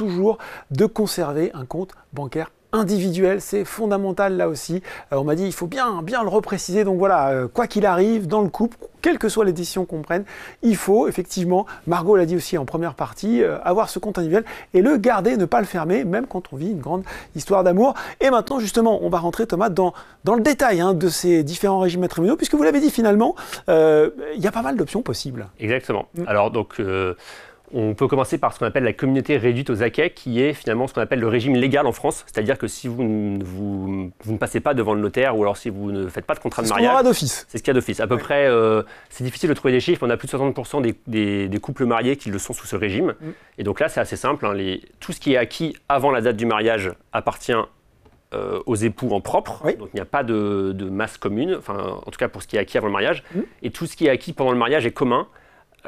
de conserver un compte bancaire individuel, c'est fondamental là aussi. On m'a dit il faut bien le repréciser, donc voilà, quoi qu'il arrive dans le couple, quelles que soient les décisions qu'on prenne, il faut effectivement, Margot l'a dit aussi en première partie, avoir ce compte individuel et le garder, ne pas le fermer, même quand on vit une grande histoire d'amour. Et maintenant justement, on va rentrer Thomas dans le détail de ces différents régimes matrimoniaux, puisque vous l'avez dit finalement, il y a pas mal d'options possibles. Exactement. Alors donc... on peut commencer par ce qu'on appelle la communauté réduite aux acquêts, qui est finalement ce qu'on appelle le régime légal en France. C'est-à-dire que si vous ne passez pas devant le notaire ou alors si vous ne faites pas de contrat de mariage... C'est ce qu'il y aura d'office. C'est ce qu'il y a d'office. À peu près, c'est difficile de trouver des chiffres, on a plus de 60% des couples mariés qui le sont sous ce régime. Et donc là, c'est assez simple. Tout ce qui est acquis avant la date du mariage appartient aux époux en propre. Donc il n'y a pas de masse commune, enfin, en tout cas pour ce qui est acquis avant le mariage. Et tout ce qui est acquis pendant le mariage est commun.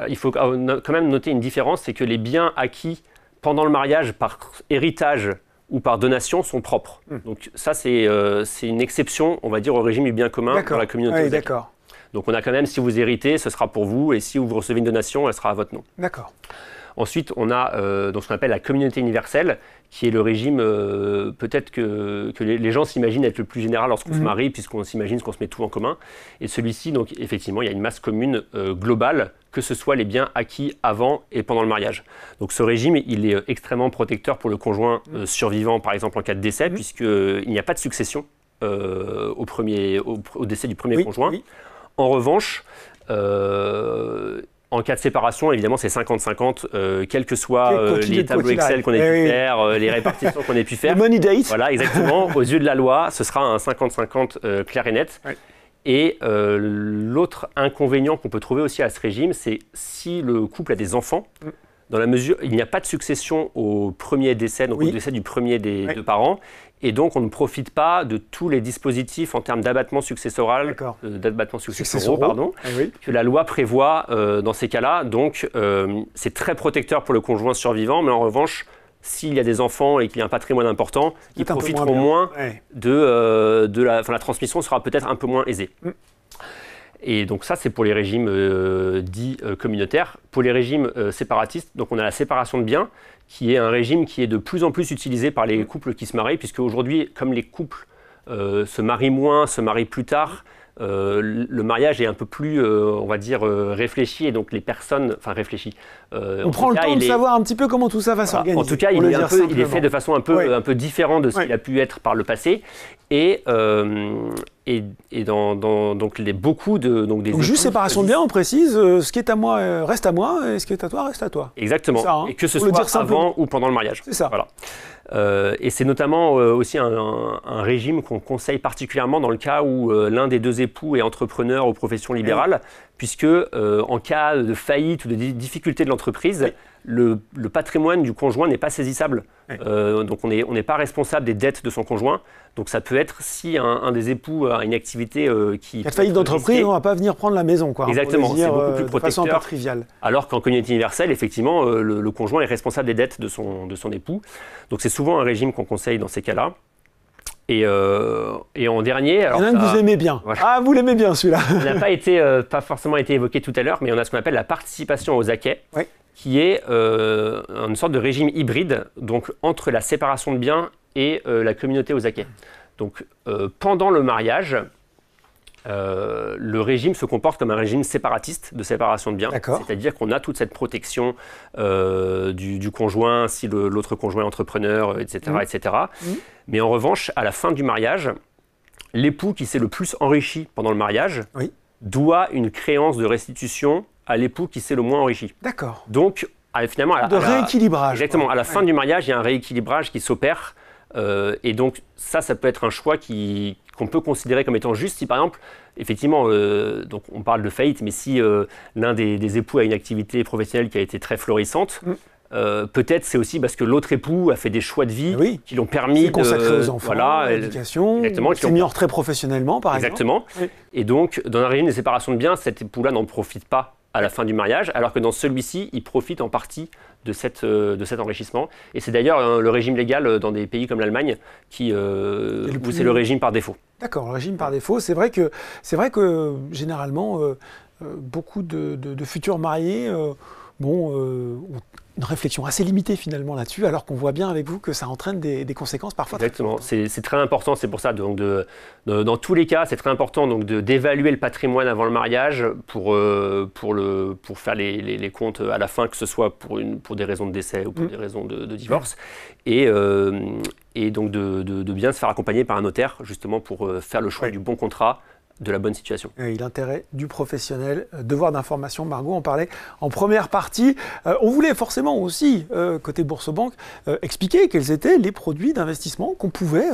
Il faut quand même noter une différence, c'est que les biens acquis pendant le mariage par héritage ou par donation sont propres. Donc ça, c'est une exception, on va dire, au régime du bien commun dans la communauté. Oui, d'accord. Donc on a quand même, si vous héritez, ce sera pour vous, et si vous recevez une donation, elle sera à votre nom. D'accord. Ensuite, on a donc ce qu'on appelle la communauté universelle, qui est le régime peut-être que les gens s'imaginent être le plus général lorsqu'on se marie, puisqu'on s'imagine qu'on se met tout en commun. Et celui-ci, donc effectivement, il y a une masse commune globale, que ce soit les biens acquis avant et pendant le mariage. Donc ce régime, il est extrêmement protecteur pour le conjoint survivant, par exemple en cas de décès, puisqu'il n'y a pas de succession au décès du premier conjoint. En revanche, en cas de séparation, évidemment, c'est 50-50, quels que soient les tableaux Excel qu'on ait pu faire, les répartitions qu'on ait pu faire. Le money date. Voilà, exactement. Aux yeux de la loi, ce sera un 50-50 clair et net. Et l'autre inconvénient qu'on peut trouver aussi à ce régime, c'est si le couple a des enfants, dans la mesure il n'y a pas de succession au premier décès, donc au décès du premier des deux parents, et donc on ne profite pas de tous les dispositifs en termes d'abattement successoral, pardon, que la loi prévoit dans ces cas-là. Donc c'est très protecteur pour le conjoint survivant, mais en revanche, s'il y a des enfants et qu'il y a un patrimoine important, ils profiteront moins de la transmission sera peut-être un peu moins aisée. Et donc ça, c'est pour les régimes dits communautaires. Pour les régimes séparatistes, donc on a la séparation de biens, qui est un régime qui est de plus en plus utilisé par les couples qui se marient, puisque aujourd'hui, comme les couples se marient moins, se marient plus tard, le mariage est un peu plus, on va dire, réfléchi, et donc les personnes, enfin réfléchi. On prend le temps de savoir un petit peu comment tout ça va s'organiser. En tout cas, il est fait de façon un peu différente de ce qu'il a pu être par le passé, et donc beaucoup de donc juste séparation de biens, on précise, ce qui est à moi reste à moi, et ce qui est à toi reste à toi. Exactement. Ça, et que ce soit avant ou pendant le mariage. C'est ça. Voilà. Et c'est notamment aussi un régime qu'on conseille particulièrement dans le cas où l'un des deux époux est entrepreneur ou profession libérale, puisque en cas de faillite ou de difficulté de l'entreprise, le patrimoine du conjoint n'est pas saisissable. Donc on n'est pas responsable des dettes de son conjoint. Donc ça peut être si un des époux a une activité qui... Cas de faillite d'entreprise, on ne va pas venir prendre la maison, quoi. Exactement, c'est beaucoup plus protecteur. De façon un peu triviale. Alors qu'en communauté universelle, effectivement, le conjoint est responsable des dettes de son époux. Donc c'est souvent un régime qu'on conseille dans ces cas-là. Et en dernier... Alors, il y en a un que vous aimez bien. Voilà. Ah, vous l'aimez bien celui-là. Il n'a pas forcément été évoqué tout à l'heure, mais on a ce qu'on appelle la participation aux acquêts, qui est une sorte de régime hybride, donc entre la séparation de biens et la communauté aux acquêts. Donc pendant le mariage, Le régime se comporte comme un régime séparatiste de séparation de biens. C'est-à-dire qu'on a toute cette protection du conjoint, si l'autre conjoint est entrepreneur, etc. etc. Mais en revanche, à la fin du mariage, l'époux qui s'est le plus enrichi pendant le mariage doit une créance de restitution à l'époux qui s'est le moins enrichi. D'accord. Donc, finalement, rééquilibrage. Exactement. À la fin du mariage, il y a un rééquilibrage qui s'opère. Et donc, ça peut être un choix qu'on peut considérer comme étant juste si, par exemple, effectivement, donc on parle de faillite, mais si l'un des époux a une activité professionnelle qui a été très florissante, peut-être c'est aussi parce que l'autre époux a fait des choix de vie qui l'ont permis de consacrer aux enfants, à l'éducation, senior très professionnellement, par exemple. Exactement. Et donc, dans un régime de séparation de biens, cet époux-là n'en profite pas à la fin du mariage, alors que dans celui-ci, il profite en partie de cet enrichissement. Et c'est d'ailleurs le régime légal dans des pays comme l'Allemagne où c'est le régime par défaut. D'accord, le régime par défaut. C'est vrai que généralement, beaucoup de futurs mariés ont une réflexion assez limitée finalement là-dessus, alors qu'on voit bien avec vous que ça entraîne des conséquences parfois. Exactement, c'est très important, c'est pour ça, donc dans tous les cas, c'est très important d'évaluer le patrimoine avant le mariage pour faire les comptes à la fin, que ce soit pour des raisons de décès ou pour des raisons de divorce, et donc de bien se faire accompagner par un notaire, justement pour faire le choix du bon contrat, de la bonne situation. Et l'intérêt du professionnel, devoir d'information, Margot en parlait en première partie. On voulait forcément aussi, côté Boursorama, expliquer quels étaient les produits d'investissement qu'on pouvait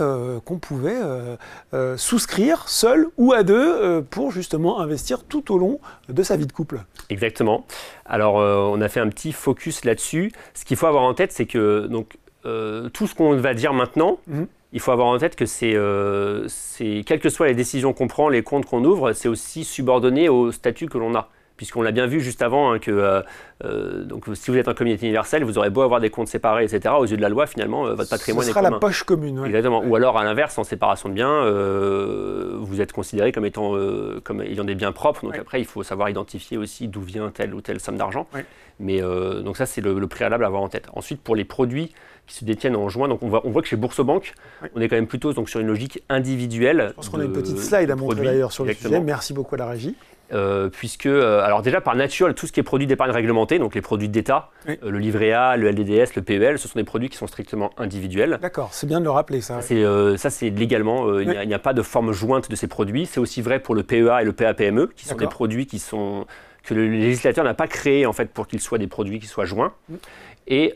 souscrire seul ou à deux pour justement investir tout au long de sa vie de couple. Exactement. Alors, on a fait un petit focus là-dessus. Ce qu'il faut avoir en tête, c'est que tout ce qu'on va dire maintenant, il faut avoir en tête que quelles que soient les décisions qu'on prend, les comptes qu'on ouvre, c'est aussi subordonné au statut que l'on a. Puisqu'on l'a bien vu juste avant, donc si vous êtes un communauté universelle, vous aurez beau avoir des comptes séparés, etc. Aux yeux de la loi, finalement, votre patrimoine est commun. Ce sera la poche commune. Ouais. Exactement. Ou alors, à l'inverse, en séparation de biens, vous êtes considéré comme ayant des biens propres. Donc après, il faut savoir identifier aussi d'où vient telle ou telle somme d'argent. Ouais. Mais donc ça, c'est le préalable à avoir en tête. Ensuite, pour les produits qui se détiennent en juin, donc on voit que chez Boursorama, on est quand même plutôt sur une logique individuelle. Je pense qu'on a une petite slide à montrer d'ailleurs sur le sujet. Merci beaucoup à la régie. Puisque, alors déjà par nature, tout ce qui est produit d'épargne réglementée, donc les produits d'État, le livret A, le LDDS, le PEL, ce sont des produits qui sont strictement individuels. D'accord, c'est bien de le rappeler ça. Ça c'est légalement, il n'y a pas de forme jointe de ces produits. C'est aussi vrai pour le PEA et le PAPME, qui sont des produits que le législateur n'a pas créés en fait, pour qu'ils soient des produits qui soient joints. Et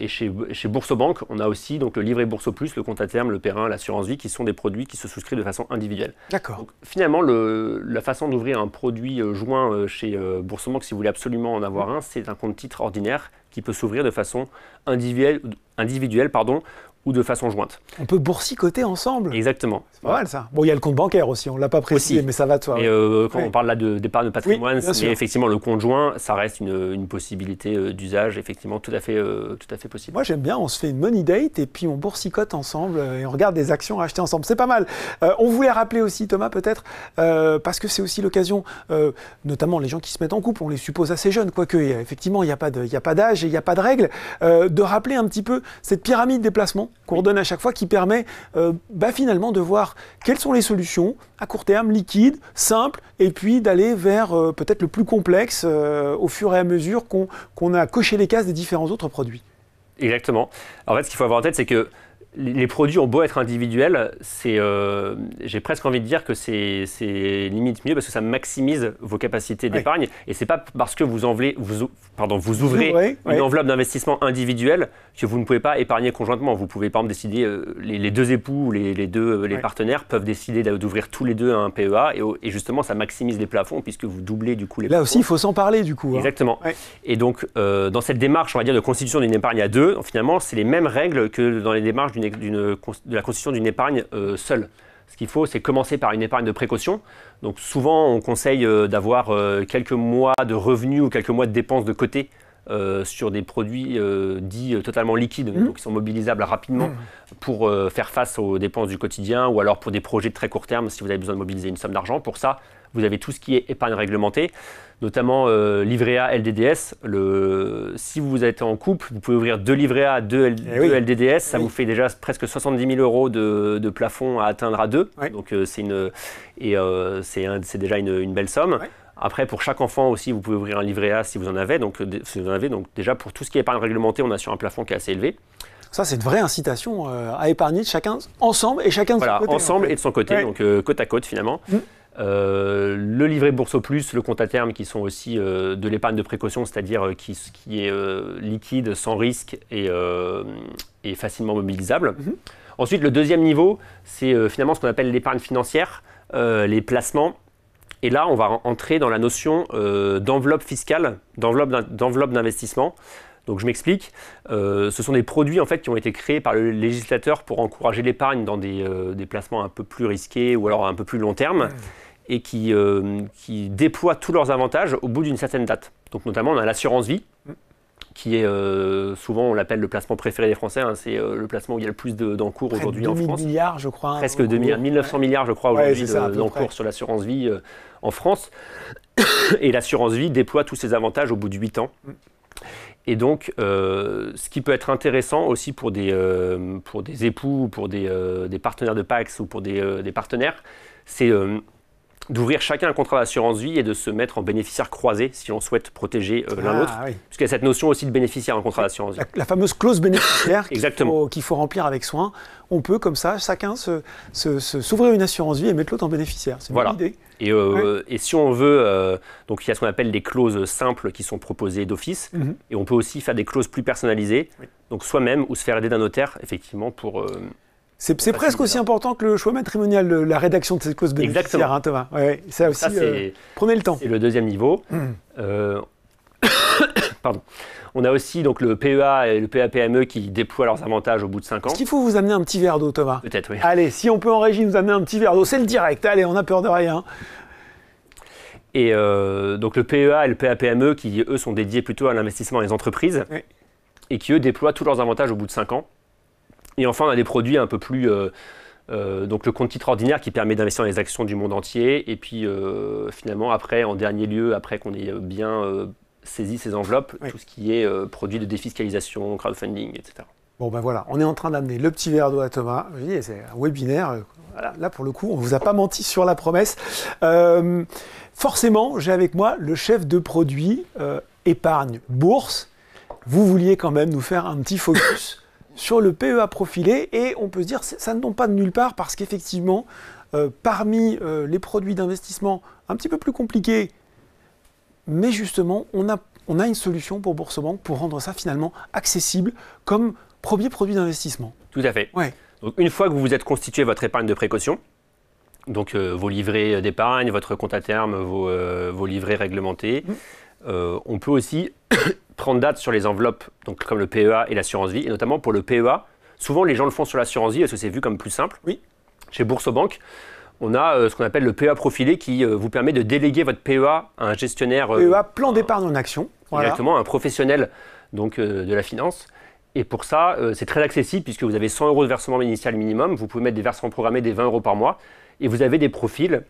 chez Boursorama, on a aussi donc, le livret Bourso Plus, le compte à terme, le Perrin, l'assurance vie, qui sont des produits qui se souscrivent de façon individuelle. D'accord. Donc, finalement, la façon d'ouvrir un produit joint chez Boursorama, si vous voulez absolument en avoir un, c'est un compte titre ordinaire qui peut s'ouvrir de façon individuelle ou de façon jointe. On peut boursicoter ensemble. Exactement. C'est pas mal ça. Bon, il y a le compte bancaire aussi, on ne l'a pas précisé, mais ça va de soi. Et quand on parle là d'épargne de patrimoine, mais effectivement le compte joint, ça reste une possibilité d'usage effectivement tout à fait possible. Moi j'aime bien, on se fait une money date et puis on boursicote ensemble et on regarde des actions à acheter ensemble. C'est pas mal. On voulait rappeler aussi, Thomas, peut-être, parce que c'est aussi l'occasion, notamment les gens qui se mettent en couple, on les suppose assez jeunes, quoique effectivement il n'y a pas d'âge et il n'y a pas de règles, de rappeler un petit peu cette pyramide des placements qu'on redonne à chaque fois, qui permet finalement de voir quelles sont les solutions à court terme, liquides, simples, et puis d'aller vers peut-être le plus complexe au fur et à mesure qu'on a coché les cases des différents autres produits. Exactement. En fait, ce qu'il faut avoir en tête, c'est que les produits ont beau être individuels, j'ai presque envie de dire que c'est limite mieux parce que ça maximise vos capacités d'épargne. Et c'est pas parce que vous ouvrez une enveloppe d'investissement individuelle que vous ne pouvez pas épargner conjointement. Vous pouvez par exemple décider, les deux époux ou les partenaires peuvent décider d'ouvrir tous les deux un PEA et justement ça maximise les plafonds puisque vous doublez du coup les plafonds. Là aussi il faut s'en parler du coup. Exactement. Ouais. Et donc dans cette démarche on va dire de constitution d'une épargne à deux, finalement c'est les mêmes règles que dans les démarches de la constitution d'une épargne seule. Ce qu'il faut, c'est commencer par une épargne de précaution. Donc souvent, on conseille d'avoir quelques mois de revenus ou quelques mois de dépenses de côté sur des produits dits totalement liquides, donc qui sont mobilisables rapidement pour faire face aux dépenses du quotidien ou alors pour des projets de très court terme si vous avez besoin de mobiliser une somme d'argent. Pour ça, vous avez tout ce qui est épargne réglementée, notamment livret A, LDDS. Si vous êtes en couple, vous pouvez ouvrir 2 livrets A, 2 LDDS. Ça vous fait déjà presque 70 000 € de plafond à atteindre à 2. Donc c'est déjà une belle somme. Après, pour chaque enfant aussi, vous pouvez ouvrir un livret A si vous en avez. Donc déjà, pour tout ce qui est épargne réglementée, on a sur un plafond qui est assez élevé. Ça, c'est une vraie incitation à épargner chacun ensemble et chacun de son côté. Ensemble et de son côté, donc côte à côte finalement. Le livret Bourso Plus, le compte à terme qui sont aussi de l'épargne de précaution, c'est-à-dire qui est liquide, sans risque et facilement mobilisable. Ensuite, le deuxième niveau, c'est finalement ce qu'on appelle l'épargne financière, les placements. Et là, on va entrer dans la notion d'enveloppe fiscale, d'enveloppe d'investissement. Donc je m'explique, ce sont des produits en fait, qui ont été créés par le législateur pour encourager l'épargne dans des placements un peu plus risqués ou alors un peu plus long terme et qui déploient tous leurs avantages au bout d'une certaine date. Donc notamment on a l'assurance vie qui est souvent on l'appelle le placement préféré des Français, c'est le placement où il y a le plus d'encours aujourd'hui en France. 2000 milliards je crois. Presque 1900 milliards je crois aujourd'hui d'encours sur l'assurance vie en France. Et l'assurance vie déploie tous ses avantages au bout de 8 ans. Et donc, ce qui peut être intéressant aussi pour des époux, pour des partenaires de Pacs ou pour des partenaires, c'est d'ouvrir chacun un contrat d'assurance vie et de se mettre en bénéficiaire croisé si on souhaite protéger l'un l'autre. Puisqu'il y a cette notion aussi de bénéficiaire en contrat d'assurance vie. La fameuse clause bénéficiaire Exactement. qu'il faut remplir avec soin. On peut comme ça, chacun s'ouvrir une assurance vie et mettre l'autre en bénéficiaire. C'est une bonne idée. Et si on veut, donc il y a ce qu'on appelle des clauses simples qui sont proposées d'office, et on peut aussi faire des clauses plus personnalisées, donc soi-même ou se faire aider d'un notaire, effectivement, pour... c'est presque aussi important que le choix matrimonial, la rédaction de cette clause bénéficiaire, hein, Thomas. Ça aussi, prenez le temps. C'est le deuxième niveau. Pardon. On a aussi donc, le PEA et le PEA-PME qui déploient leurs avantages au bout de 5 ans. Est-ce qu'il faut vous amener un petit verre d'eau, Thomas? Peut-être, oui. Allez, si on peut en régie nous amener un petit verre d'eau, c'est le direct. Allez, on n'a peur de rien. Et donc le PEA et le PEA-PME qui, eux, sont dédiés plutôt à l'investissement dans les entreprises et qui, eux, déploient tous leurs avantages au bout de 5 ans. Et enfin, on a des produits un peu plus... donc le compte titre ordinaire qui permet d'investir dans les actions du monde entier. Et puis, finalement, après, en dernier lieu, après qu'on ait bien... saisi ces enveloppes, tout ce qui est produit de défiscalisation, crowdfunding, etc. Bon ben voilà, on est en train d'amener le petit verre d'eau à Thomas. Je dis, c'est un webinaire. Voilà, là pour le coup, on ne vous a pas menti sur la promesse. Forcément, j'ai avec moi le chef de produit épargne bourse. Vous vouliez quand même nous faire un petit focus sur le PEA profilé et on peut se dire ça ne tombe pas de nulle part parce qu'effectivement, parmi les produits d'investissement un petit peu plus compliqués, mais justement, on a une solution pour BoursoBank pour rendre ça finalement accessible comme premier produit d'investissement. Tout à fait. Donc, une fois que vous vous êtes constitué votre épargne de précaution, donc vos livrets d'épargne, votre compte à terme, vos livrets réglementés, on peut aussi prendre date sur les enveloppes, donc comme le PEA et l'assurance vie, et notamment pour le PEA. Souvent, les gens le font sur l'assurance vie parce que c'est vu comme plus simple. Chez BoursoBank, on a ce qu'on appelle le PEA profilé qui vous permet de déléguer votre PEA à un gestionnaire... PEA, plan d'épargne en action. Exactement, un professionnel donc, de la finance. Et pour ça, c'est très accessible puisque vous avez 100 € de versement initial minimum. Vous pouvez mettre des versements programmés des 20 € par mois. Et vous avez des profils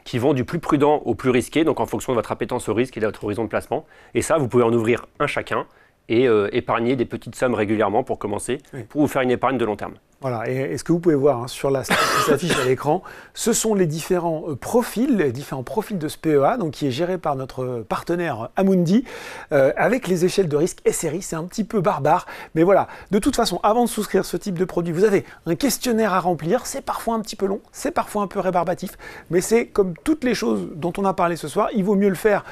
qui vont du plus prudent au plus risqué, donc en fonction de votre appétence au risque et de votre horizon de placement. Et ça, vous pouvez en ouvrir un chacun et épargner des petites sommes régulièrement pour commencer, pour vous faire une épargne de long terme. Voilà, et ce que vous pouvez voir sur la slide qui s'affiche à l'écran, ce sont les différents profils de ce PEA, donc qui est géré par notre partenaire Amundi, avec les échelles de risque SRI. C'est un petit peu barbare, mais voilà. De toute façon, avant de souscrire ce type de produit, vous avez un questionnaire à remplir. C'est parfois un petit peu long, c'est parfois un peu rébarbatif, mais c'est comme toutes les choses dont on a parlé ce soir, il vaut mieux le faire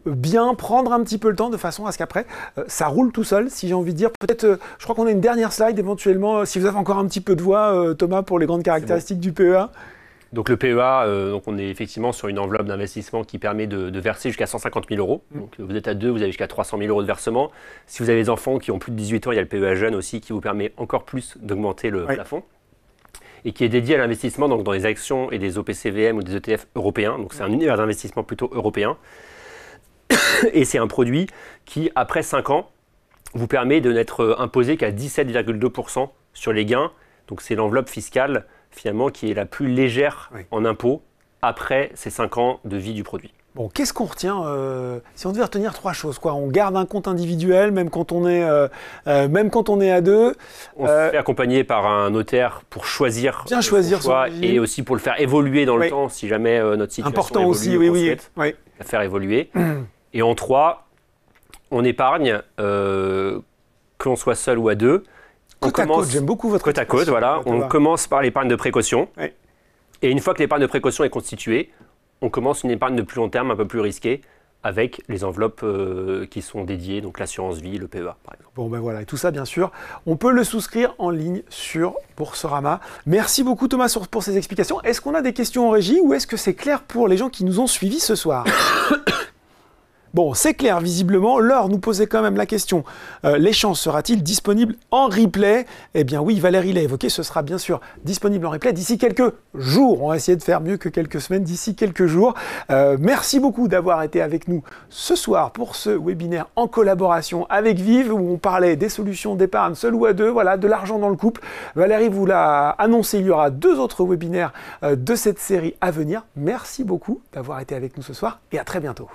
bien, prendre un petit peu le temps de façon à ce qu'après, ça roule tout seul, si j'ai envie de dire. Peut-être, je crois qu'on a une dernière slide éventuellement, si vous avez encore un petit peu de voix, Thomas, pour les grandes caractéristiques du PEA. Donc le PEA, donc on est effectivement sur une enveloppe d'investissement qui permet de verser jusqu'à 150 000 €. Donc vous êtes à 2, vous avez jusqu'à 300 000 € de versement. Si vous avez des enfants qui ont plus de 18 ans, il y a le PEA jeune aussi qui vous permet encore plus d'augmenter le plafond. Et qui est dédié à l'investissement donc dans les actions et des OPCVM ou des ETF européens. Donc c'est un univers d'investissement plutôt européen. Et c'est un produit qui, après 5 ans, vous permet de n'être imposé qu'à 17,2% sur les gains. Donc c'est l'enveloppe fiscale finalement qui est la plus légère en impôts après ces 5 ans de vie du produit. Bon, qu'est-ce qu'on retient si on devait retenir 3 choses, quoi? On garde un compte individuel, même quand on est à 2. On se fait accompagner par un notaire pour choisir bien choisir son choix et aussi pour le faire évoluer dans le temps si jamais notre situation important évolue, aussi, oui. La faire évoluer. Et en 3, on épargne, que l'on soit seul ou à 2. Côte à côte, j'aime beaucoup votre côte à côte, voilà. On commence par l'épargne de précaution. Oui. Et une fois que l'épargne de précaution est constituée, on commence une épargne de plus long terme, un peu plus risquée, avec les enveloppes qui sont dédiées, donc l'assurance vie, le PEA par exemple. Bon ben voilà, et tout ça bien sûr, on peut le souscrire en ligne sur Boursorama. Merci beaucoup Thomas pour ces explications. Est-ce qu'on a des questions en régie ou est-ce que c'est clair pour les gens qui nous ont suivis ce soir? Bon, c'est clair, visiblement. Laure nous posait quand même la question. L'échange sera-t-il disponible en replay? Eh bien oui, Valérie l'a évoqué, ce sera bien sûr disponible en replay d'ici quelques jours. On va essayer de faire mieux que quelques semaines, d'ici quelques jours. Merci beaucoup d'avoir été avec nous ce soir pour ce webinaire en collaboration avec Vive, où on parlait des solutions d'épargne seul ou à 2, voilà, de l'argent dans le couple. Valérie vous l'a annoncé, il y aura 2 autres webinaires de cette série à venir. Merci beaucoup d'avoir été avec nous ce soir et à très bientôt.